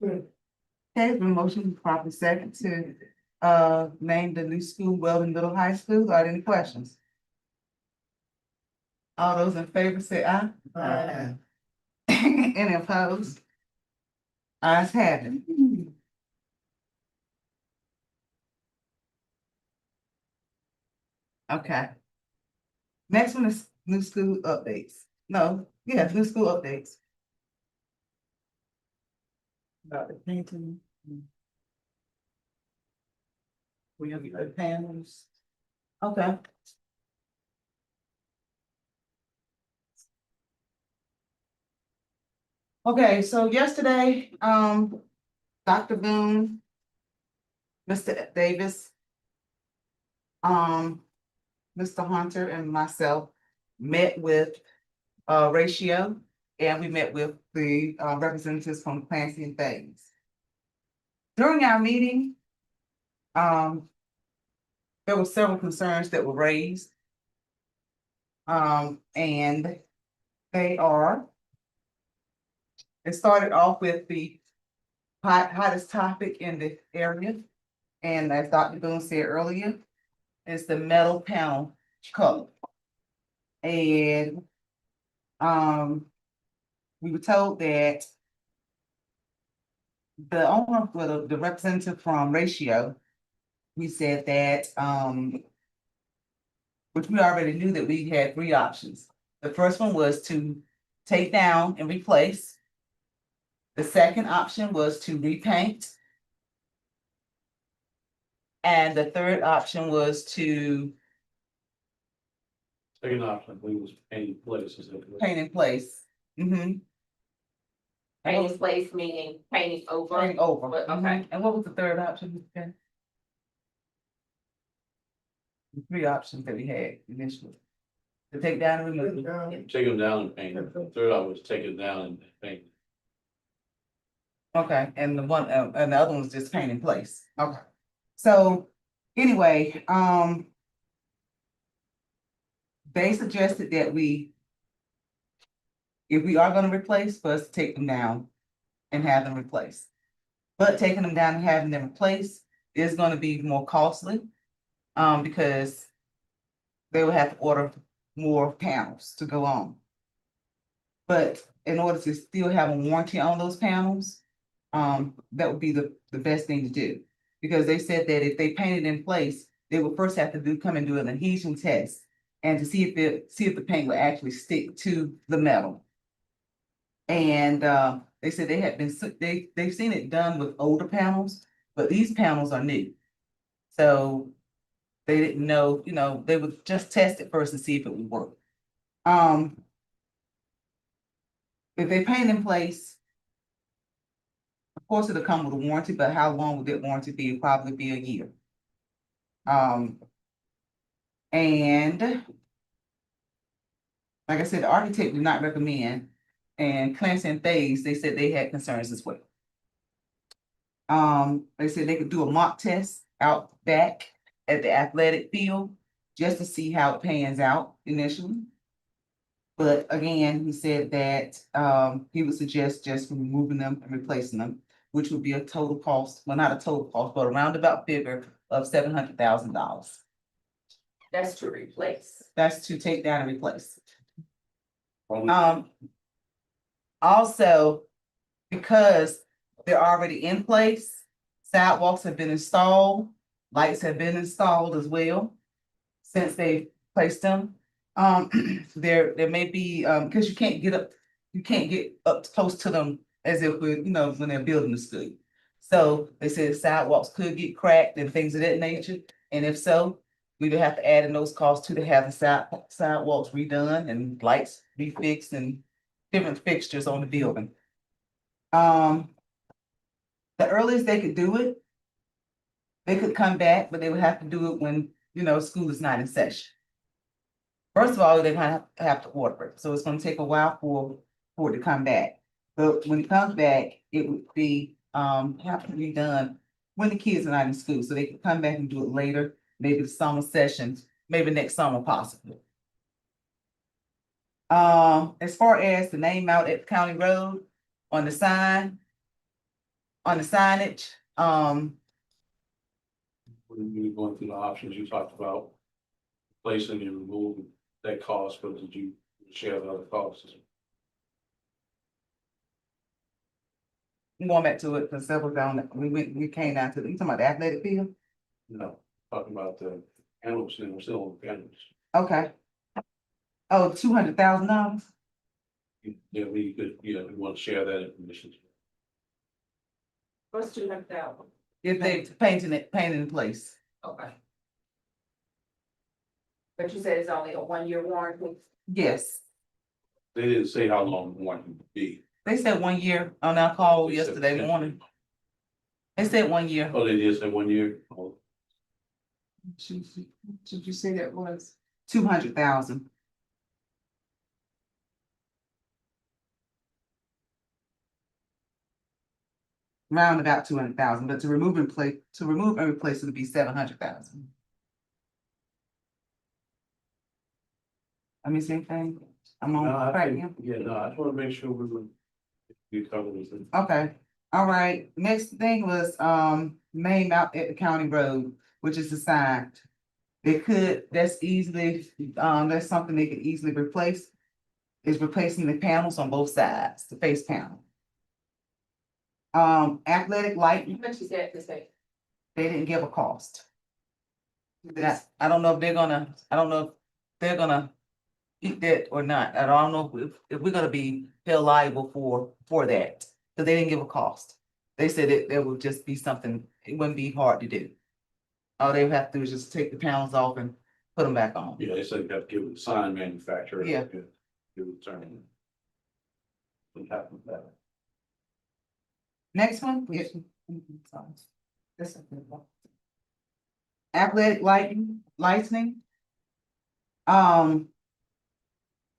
Okay, it's been motion properly second to name the new school Weldon Middle High School. Are there any questions? All those in favor say aye. Aye. Any opposed? Ayes have it. Okay. Next one is new school updates. No, yeah, new school updates. About the painting. We have the panels. Okay. Okay, so yesterday, Dr. Boone, Mr. Davis, Mr. Hunter and myself met with Ratio, and we met with the representatives from Clancy and Things. During our meeting, there were several concerns that were raised. And they are. It started off with the hottest topic in the area. And as Dr. Boone said earlier, it's the metal panel color. And we were told that the owner, well, the representative from Ratio, we said that, which we already knew that we had three options. The first one was to take down and replace. The second option was to repaint. And the third option was to Second option, I believe, was painting places. paint in place. Painting place meaning painting over. Paint over. But, okay. And what was the third option? Ken? The three options that we had initially. To take down and remove. Take them down and paint. The third I was take it down and paint. Okay, and the one, and the other one was just paint in place. Okay. So, anyway, they suggested that if we are gonna replace, first take them down and have them replaced. But taking them down and having them replaced is gonna be more costly, because they will have to order more panels to go on. But in order to still have a warranty on those panels, that would be the best thing to do. Because they said that if they paint it in place, they would first have to come and do an adhesion test. And to see if the paint will actually stick to the metal. And they said they had been, they've seen it done with older panels, but these panels are new. So they didn't know, they would just test it first and see if it would work. If they paint in place, of course, it'll come with a warranty, but how long would that warranty be? It'll probably be a year. And like I said, the architect did not recommend, and Clancy and Thales, they said they had concerns as well. They said they could do a mock test out back at the athletic field just to see how it pans out initially. But again, he said that, he would suggest just removing them and replacing them, which would be a total cost, well, not a total cost, but a roundabout figure of $700,000. That's to replace. That's to take down and replace. Only- Also, because they're already in place, sidewalks have been installed, lights have been installed as well. Since they placed them, there may be, because you can't get up close to them as if we're, when they're building the school. So they said sidewalks could get cracked and things of that nature, and if so, we would have to add in those costs to have the sidewalks redone and lights refixed and different fixtures on the building. The earliest they could do it, they could come back, but they would have to do it when, school is not in session. First of all, they're gonna have to order it, so it's gonna take a while for it to come back. But when it comes back, it would be, have to be done when the kids are not in school, so they can come back and do it later, maybe the summer sessions, maybe next summer possibly. As far as the name out at County Road, on the sign, on the signage, When you were going through the options, you talked about placing and removing that cost, but did you share the other costs? going back to it, because several down, we came down to, you talking about the athletic field? No, talking about the animals, and we're still on the animals. Okay. Oh, $200,000? Yeah, we could, we want to share that information. What's 200,000? If they painted in place. Okay. But you said it's only a 1-year warranty? Yes, They didn't say how long the warranty would be. they said 1 year on our call They said yesterday potentially. morning. They said 1 year. Oh, they did say 1 year? Oh, Should you say that was? 200,000. Round about 200,000, but to remove and replace it would be 700,000. I mean, same thing. I'm on No, I right think, now. yeah, no, I just want to make sure we cover this. Okay, all right. Next thing was, name out at the county road, which is the sign. That's something they could easily replace. Is replacing the panels on both sides, the face panel. Athletic How lighting, much is that to say? they didn't give a cost. I don't know if they're gonna eat that or not. I don't know if we're gonna be held liable for that, because they didn't give a cost. They said it would just be something, it wouldn't be hard to do. All they would have to do is just take the panels off and put them back on. Yeah, they said you have to give it to sign manufacturer. Yeah. Give it to them. What happened with that? Next one. Yeah. Sorry. This is a good one. Athletic licensing.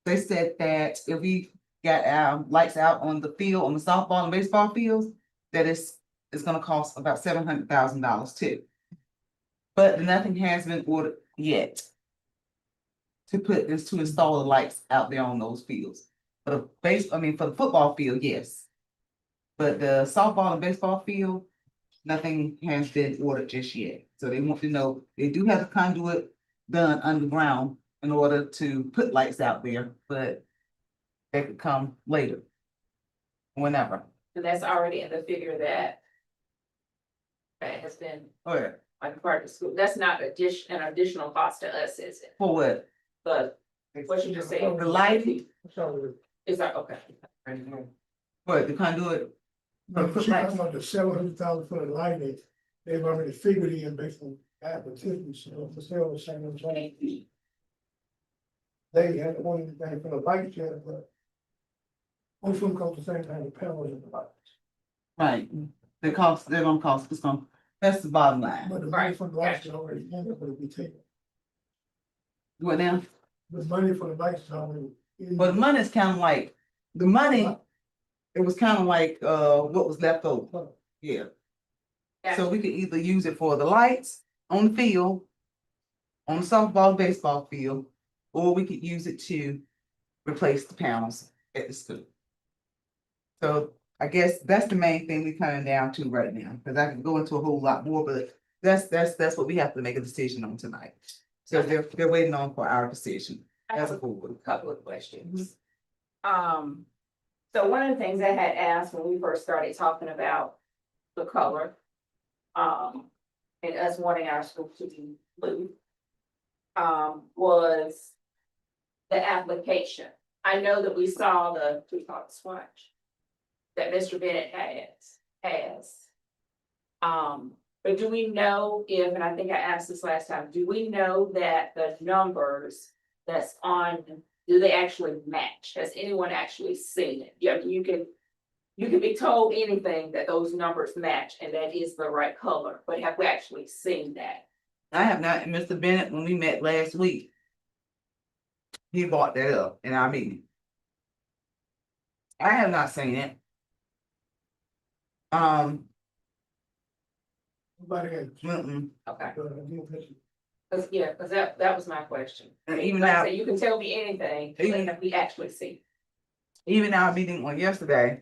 They said that if we got our lights out on the field, on the softball and baseball fields, that it's gonna cost about $700,000 too. But nothing has been ordered yet. To install the lights out there on those fields. For the football field, yes. But the softball and baseball field, nothing has been ordered just yet. So they want to know, they do have the conduit done underground in order to put lights out there, but they could come later. Whenever. And that's already in the figure that has been Or like part of the school. That's not an additional cost to us, is it? for what? But what you just said. The lighting? Is that okay? What, the conduit? But she's talking about the $700,000 for the lighting, they've already figured in based on advertisements, so for sale, they had one thing for the lights yet, but most of them cost the same kind of panels and the lights. Right, they're gonna cost, that's the bottom line. But the money for the lights is already in it, but it be taken. What now? The money for the lights is already. in But the money is kind of like, it was kind of like, what was left over, yeah. So we could either use it for the lights on the field, on the softball, baseball field, or we could use it to replace the panels at the school. So I guess that's the main thing we coming down to right now, because I can go into a whole lot more, but that's what we have to make a decision on tonight. So they're waiting on for our decision I as have a board. a couple of questions. So one of the things I had asked when we first started talking about the color, and us wanting our school to be blue, was the application. I know that we saw we call it swatch that Mr. Bennett has. But do we know if, and I think I asked this last time, do we know that the numbers that's on, do they actually match? Has anyone actually seen it? Yeah, you can be told anything that those numbers match and that is the right color, but have we actually seen that? I have not, Mr. Bennett, when we met last week, he brought that up in our meeting. I have not seen it. Nobody has. Okay, Uh, cause that was my question. And even Like I now, said, you can tell me anything, but Even- have we actually seen? even our meeting on yesterday,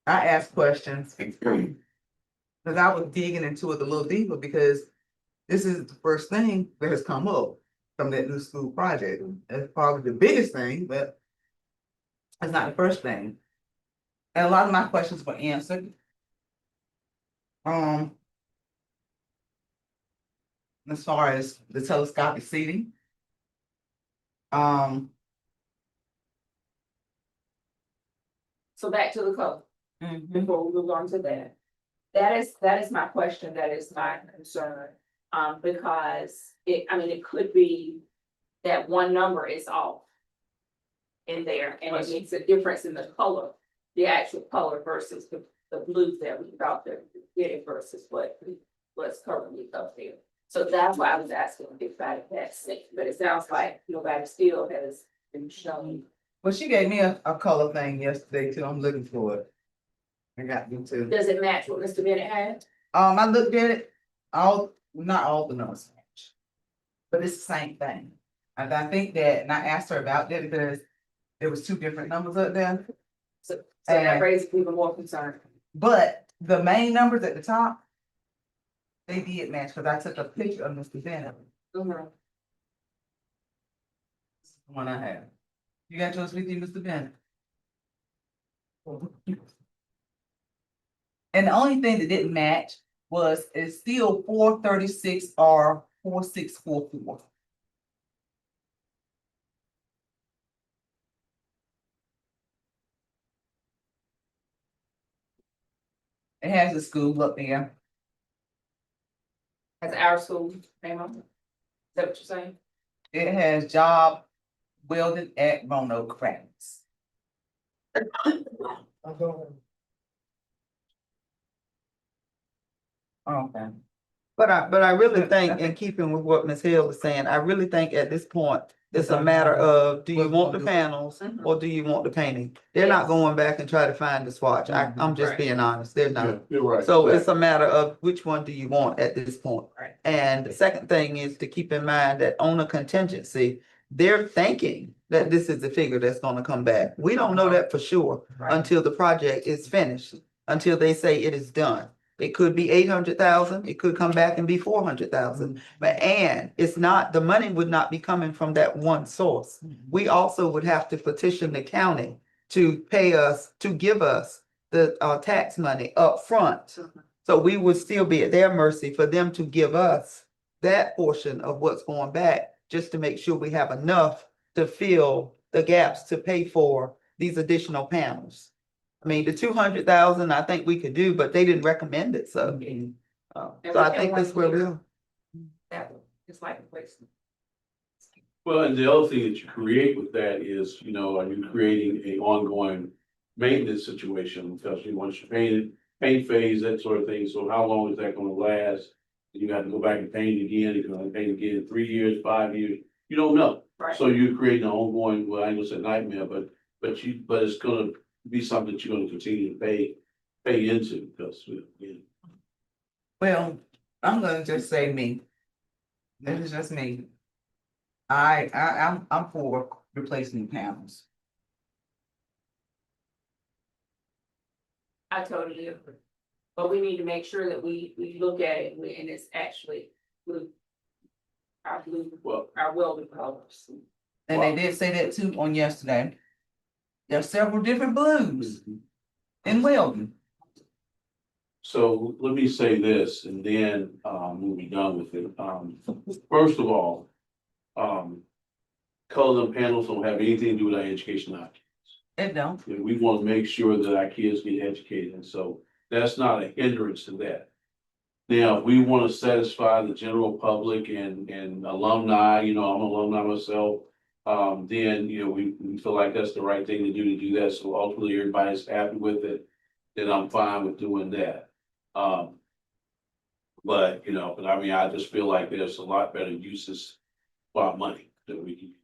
I asked questions. Cause I was digging into it a little deeper because this is the first thing that has come up from that new school project. It's probably the biggest thing, but it's not the first thing. And a lot of my questions were answered. As far as the telescopic seating. So back to the color, before we move on to that. That is my question, that is my concern, because it could be that one number is off in there, and it makes a difference in the color, the actual color versus the blue that we thought that we were getting versus what's currently up there. So that's why I was asking if I had seen, but it sounds like nobody still has been shown. Well, she gave me a color thing yesterday too. I'm looking for it. I got you too. Does it match what Mr. Bennett had? I looked at it, not all the numbers match. But it's the same thing. And I think that, and I asked her about that because there was two different numbers up there. So that raises even more concern. But the main numbers at the top, they did match, because I took a picture of Mr. Bennett. This is the one I have. You got yours with you, Mr. Bennett? And the only thing that didn't match was it's still 436 or 4644. It has the school up there. Has our school name on it? Is that what you're saying? It has job welded at Roanoke Crafts. I don't. Okay. But I really think, in keeping with what Ms. Hill is saying, I really think at this point, it's a matter of, do you want the panels or do you want the painting? They're not going back and try to find the swatch. I'm just Right. being honest, they're not. You're right. So it's a matter of which one do you want at this point? Right. And the second thing is to keep in mind that on a contingency, they're thinking that this is the figure that's gonna come back. We don't know that for sure Right. until the project is finished, until they say it is done. It could be 800,000, it could come back and be 400,000. But and it's not, the money would not be coming from that one source. We also would have to petition the county to pay us, to give us the tax money up front. So we would still be at their mercy for them to give us that portion of what's going back, just to make sure we have enough to fill the gaps to pay for these additional panels. I mean, the 200,000, I think we could do, but they didn't recommend it, so. So I think that's where we're. That one, it's like a place. Well, and the other thing that you create with that is, are you creating a ongoing maintenance situation? Because once you paint phase, that sort of thing, so how long is that gonna last? You have to go back and paint again, you're gonna paint again in 3 years, 5 years, you don't know. Right. So you're creating an ongoing, well, I know it's a nightmare, but it's gonna be something that you're gonna continue to pay into, because, Well, I'm gonna just say me. This is just me. I'm for replacing panels. I totally agree. But we need to make sure that we look at it and it's actually blue. Well, Our welding colors. And they did say that too on yesterday. There's several different blues in Weldon. so let me say this and then, we'll be done with it. First of all, color and panels don't have anything to do with our education now. It don't. And we want to make sure that our kids get educated, and so that's not a hindrance to that. Now, if we want to satisfy the general public and alumni, I'm an alumni myself. Then, we feel like that's the right thing to do that, so ultimately everybody's happy with it, then I'm fine with doing that. But I mean, I just feel like there's a lot better uses for our money that we can use.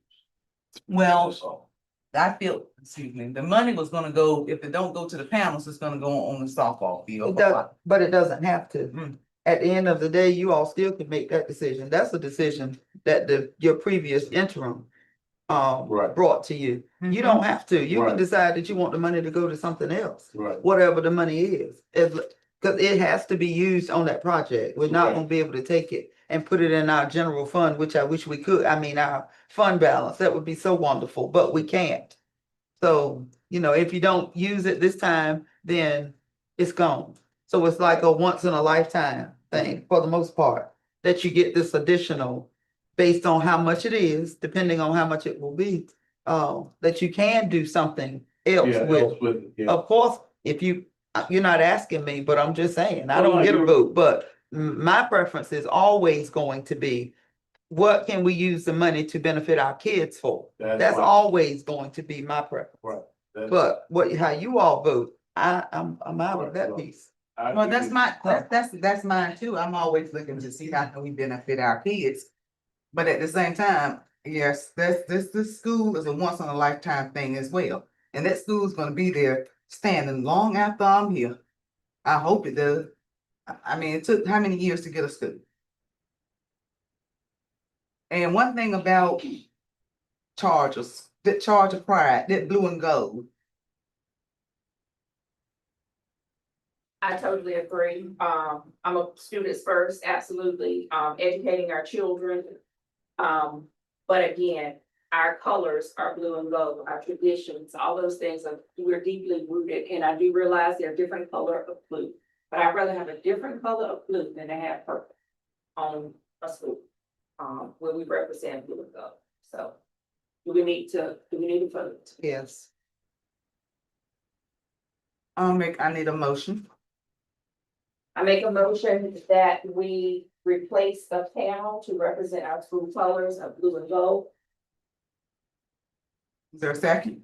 Well, That's all. I feel, excuse me, the money was gonna go, if it don't go to the panels, it's gonna go on the softball It field. does, but it doesn't have to. Mm. At the end of the day, you all still can make that decision. That's a decision that your previous interim Right. brought to you. You don't have to. You can Right. decide that you want the money to go to something else, Right. whatever the money is. Cause it has to be used on that project. We're not Right. gonna be able to take it and put it in our general fund, which I wish we could. I mean, our fund balance, that would be so wonderful, but we can't. So, if you don't use it this time, then it's gone. So it's like a once in a lifetime thing for the most part, that you get this additional based on how much it is, depending on how much it will be, that you can do something else Yeah, with. else with it, yeah. Of course, if you're not asking me, but I'm just saying, I Well, don't no, get a you're- vote, but my preference is always going to be, what can we use the money to benefit our kids for? That's fine. always going to be my preference. Right. That's- But how you all vote, I'm out of that Right. piece. I Well, that's agree. my, that's mine too. I'm always looking to see how can we benefit our kids. But at the same time, yes, this school is a once in a lifetime thing as well. And that school's gonna be there standing long after I'm here. I hope it does. I mean, it took how many years to get a school? And one thing about Chargers, that Charger pride, that blue and gold. I totally agree. I'm a students first, absolutely, educating our children. But again, our colors are blue and gold, our traditions, all those things we're deeply rooted, and I do realize they're different color of blue. But I'd rather have a different color of blue than to have purple on a school, where we represent blue and gold. So do we need to vote? Yes. I need a motion. I make a motion that we replace the panel to represent our school colors of blue and gold. Is there a second?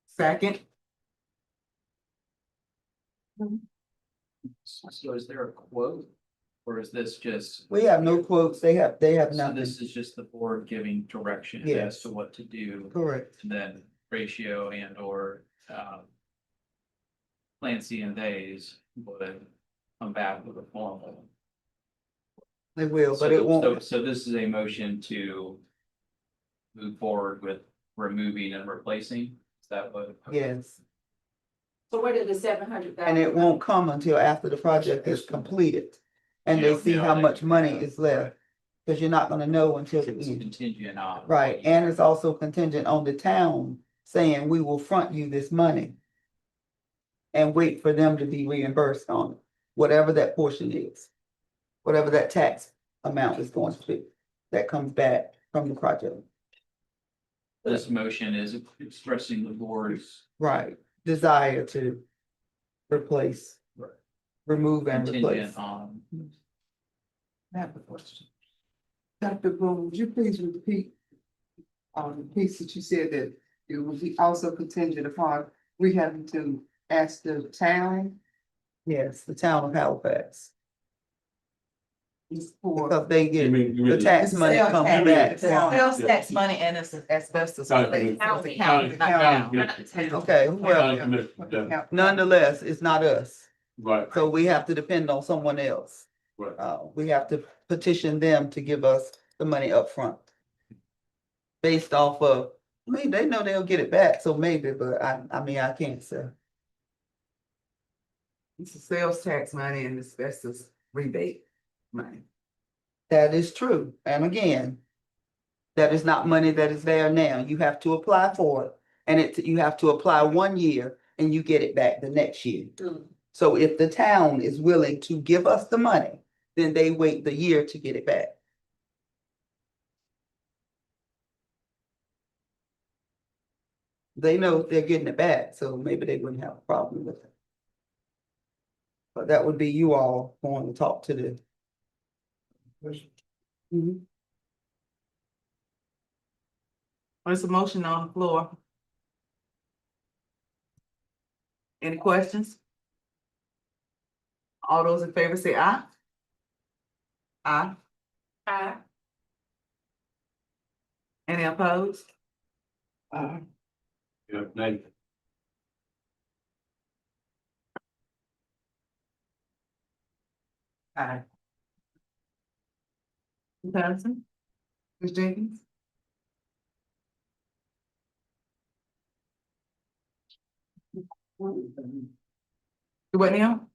Second, So is there a quote? Or is this just? We have no quotes. They have So nothing. this is just the board giving direction Yes. as to what to do, Correct. and then ratio and or Plan C and days would come back with a formal. They will, So but it won't. So this is a motion to move forward with removing and replacing, is that what? Yes. So where did the 700,000? And it won't come until after the project is completed. And they Yeah, see yeah, how they- much money yeah, is left. right. Cause you're not gonna know until the It's end. contingent on. Right, and it's also contingent on the town saying, we will front you this money. And wait for them to be reimbursed on it, whatever that portion is. Whatever that tax amount is going to be, that comes back from the project. This motion is expressing the board's Right, desire to replace. Right. Remove and replace. contingent on. I have a question. Dr. Boone, would you please repeat the piece that you said that it would be also contingent upon we having to ask the town Yes, the town of Halifax, for. because they You get, mean, the tax money Sales comes tax. back. It's sales tax money and it's asbestos. County related. commission. It's the county, not County town. commission. Okay, well, County commission, yeah, nonetheless, it's not us, right, so we have to depend on someone else. right. We have to petition them to give us the money up front, based off of I mean, they know they'll get it back, so maybe, but I mean, I can't say. It's a sales tax money and asbestos rebate money. That is true, and again, that is not money that is there now, you have to apply for it. And you have to apply 1 year and you get it back the next year. So if the town is willing to give us the money, then they wait the year to get it back. They know they're getting it back, so maybe they wouldn't have a problem with it. But that would be you all going to talk to the. Mhm. There's a motion on the floor. Any questions? All those in favor say aye. Aye. Any opposed? Yeah, now, Aye. Ms. Patterson? Ms. Jenkins? You what now?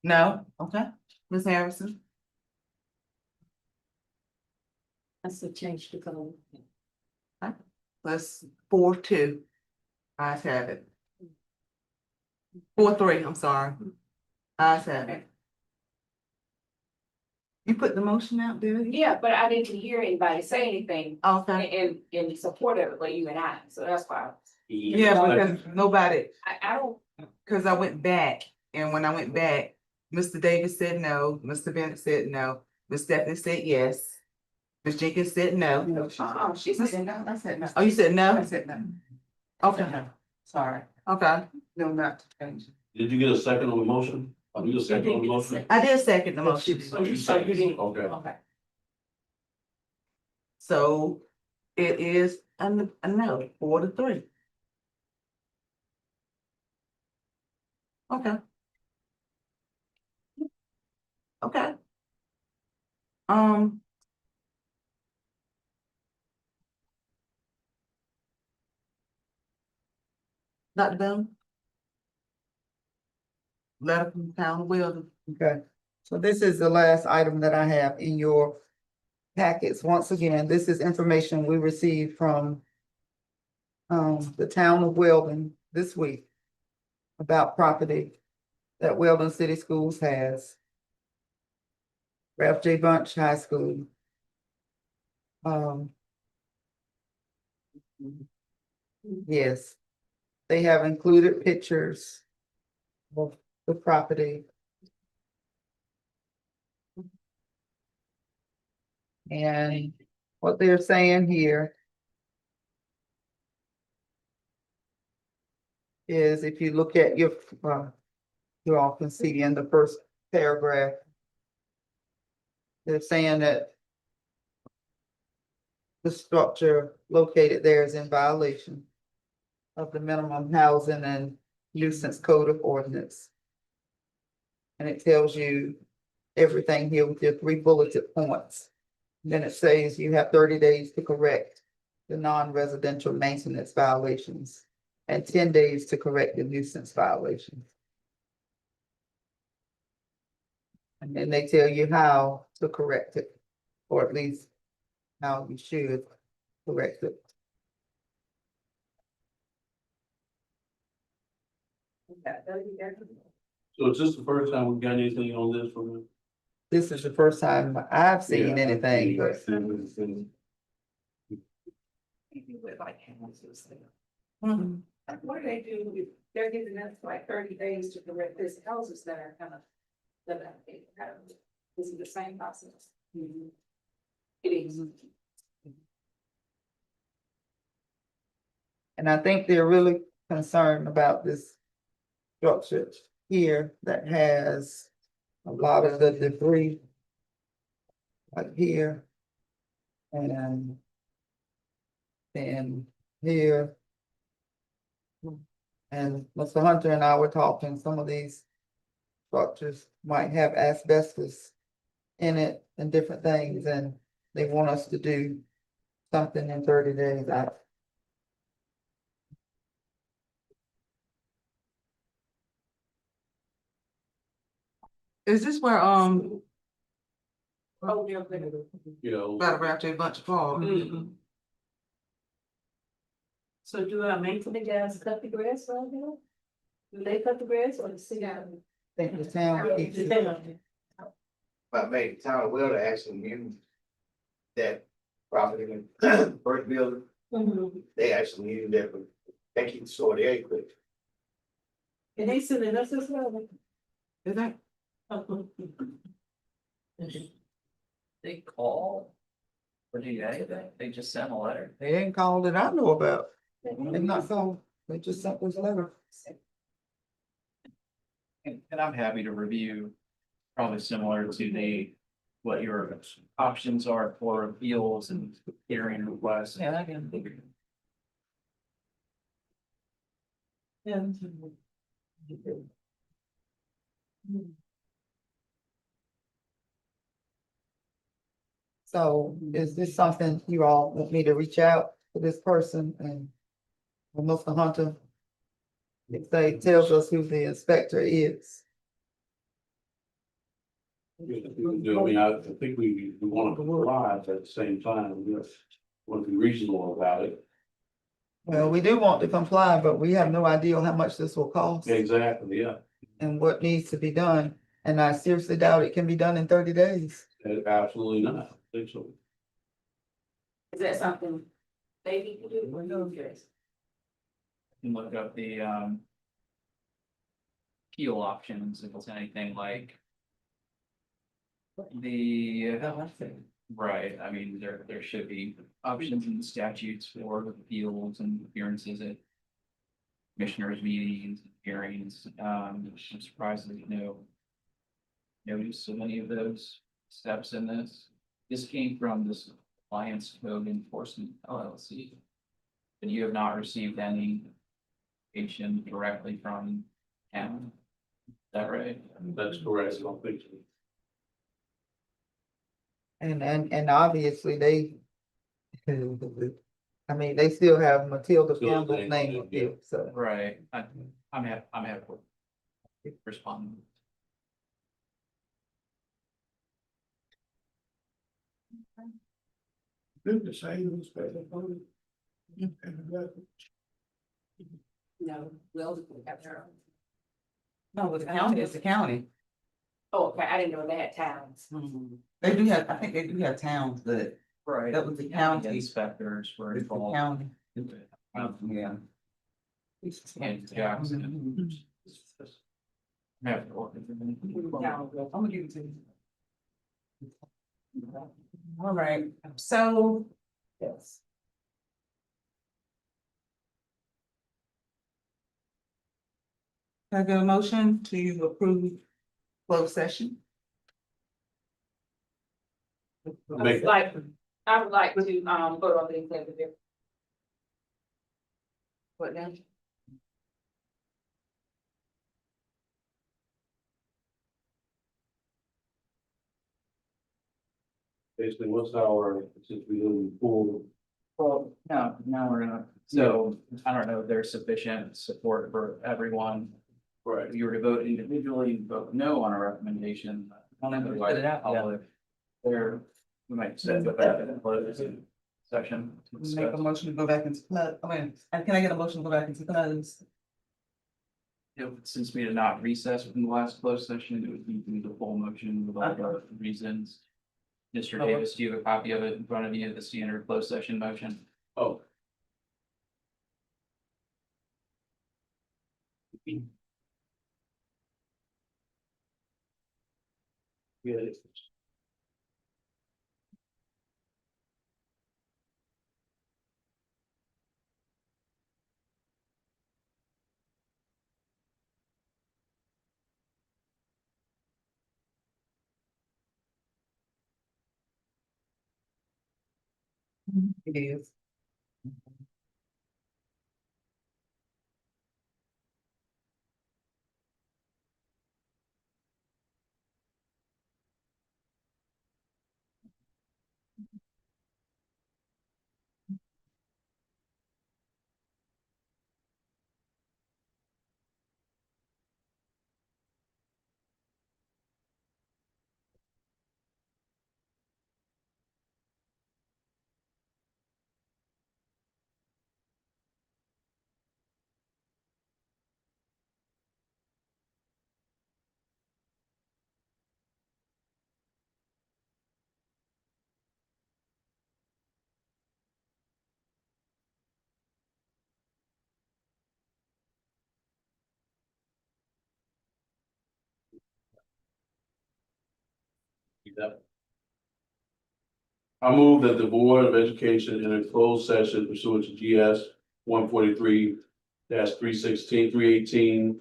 No, okay. Ms. Harrison? That's a change to color. That's 4-2. Ayes have it. 4-3, I'm sorry. Ayes have it. You put the motion out there? Yeah, but I didn't hear anybody say anything Okay. in support of it, but you and I, so that's why. Yeah, because nobody, I don't, because I went back, and when I went back, Mr. Davis said no, Mr. Bennett said no, Ms. Stephanie said yes. Ms. Jenkins said no. she said no, I said no. Oh, you said no? said no. Okay, Sorry. okay. No, not to change. did you get a second on the motion? You get a second on the motion? I did second the motion. So you didn't. Okay. Okay. So it is a no, 4-3. Okay. Okay. Dr. Bell? Letter from Town of Weldon. Okay, so this is the last item that I have in your packets. Once again, this is information we received from the town of Weldon this week about property that Weldon City Schools has. Ralph J. Bunch High School. Yes, they have included pictures of the property. And what they're saying here is if you look at your, you all can see in the first paragraph, they're saying that the structure located there is in violation of the minimum housing and nuisance code of ordinance. And it tells you everything here with your 3 bulleted points. Then it says you have 30 days to correct the non-residential maintenance violations and 10 days to correct the nuisance violations. And then they tell you how to correct it, or at least how you should correct it. So is this the first time we've got anything on this from them? This is the first time I've seen Yeah. anything, but What do they do, if they're giving us like 30 days to correct this houses that are kind of. Is it the same process? It is. and I think they're really concerned about this structure here that has a lot of the debris. Like here. And then here. And Mr. Hunter and I were talking, some of these structures might have asbestos in it and different things, and they want us to do something in 30 days. Is this where, Oh, yeah, but- You know. gotta wrap a bunch of calls? So do our maintenance guys cut the grass right now? Do they cut the grass or the city? Think the town keeps it. But maybe town of Wilder actually used that property in first building, they actually used that, but they keep store their equipment. And they sending us as well. Is that? They call. Or do they just send a letter? They ain't called that I know about. They not called, they just sent this letter. And I'm happy to review, probably similar to what your options are for appeals and hearing requests. Yeah, I can. So is this something you all want me to reach out to this person and or Mr. Hunter? If they tells us who the inspector is. I mean, I think we want to comply, but at the same time, we want to be reasonable about it. Well, we do want to comply, but we have no idea how much this will cost Exactly, yeah, and what needs to be done. And I seriously doubt it can be done in 30 days. absolutely not, I think so. Is that something they need to do? And look up the appeal options, if it's anything like the, right, I mean, there should be options in the statutes for appeals and appearances at commissioners' meetings, hearings. I'm surprised there's no notice of any of those steps in this. This came from this Alliance Code Enforcement LLC. And you have not received any information directly from town. Is that right? That's correct, I don't think so. And obviously they. I mean, they still have Matilda Still Campbell's name, name up here, so. Right, I'm happy with responding. Do the same with special voting. And that- No, Wells have their own. No, it's the county, it's the county. Oh, okay, I didn't know they had towns. They do have, I think they do have towns, but Right. that was the The county. inspectors were It's the involved. county. Yeah. And Jackson. I have to work with them. I'm gonna give it to you. All right, so. Yes. Can I get a motion to approve closed session? I would like to, vote on the executive. What now? Basically, what's our, since we didn't pull, Well, no, now we're gonna, so I don't know if there's sufficient support for everyone. right, If you were to vote individually, vote no on a recommendation. Put it out, yeah. Public, there, we might set that in a closed session. to Make a discuss. motion to go back into, can I get a motion to go back into closed? Since we did not recess from the last closed session, it would need to be the full motion with all the reasons. Mr. Okay. Davis, do you have a copy of it in front of you, the standard closed session motion? oh. Yeah, It is. Yep. I move that the Board of Education in a closed session pursuant to GS 143-316, 318,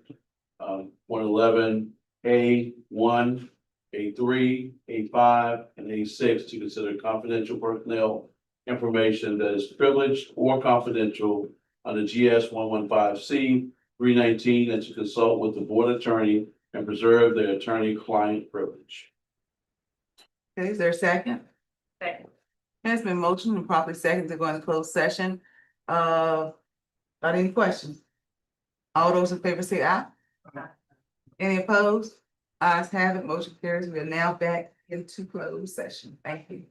111, A1, A3, A5, and A6 to consider confidential personnel information that is privileged or confidential under GS 115C 319, and to consult with the board attorney and preserve their attorney-client privilege. Okay, is there a second? Second. Has been motioned and properly second to go into closed session. Are there any questions? All those in favor say aye. Any opposed? Ayes have it, motion carries. We are now back into closed session. Thank you.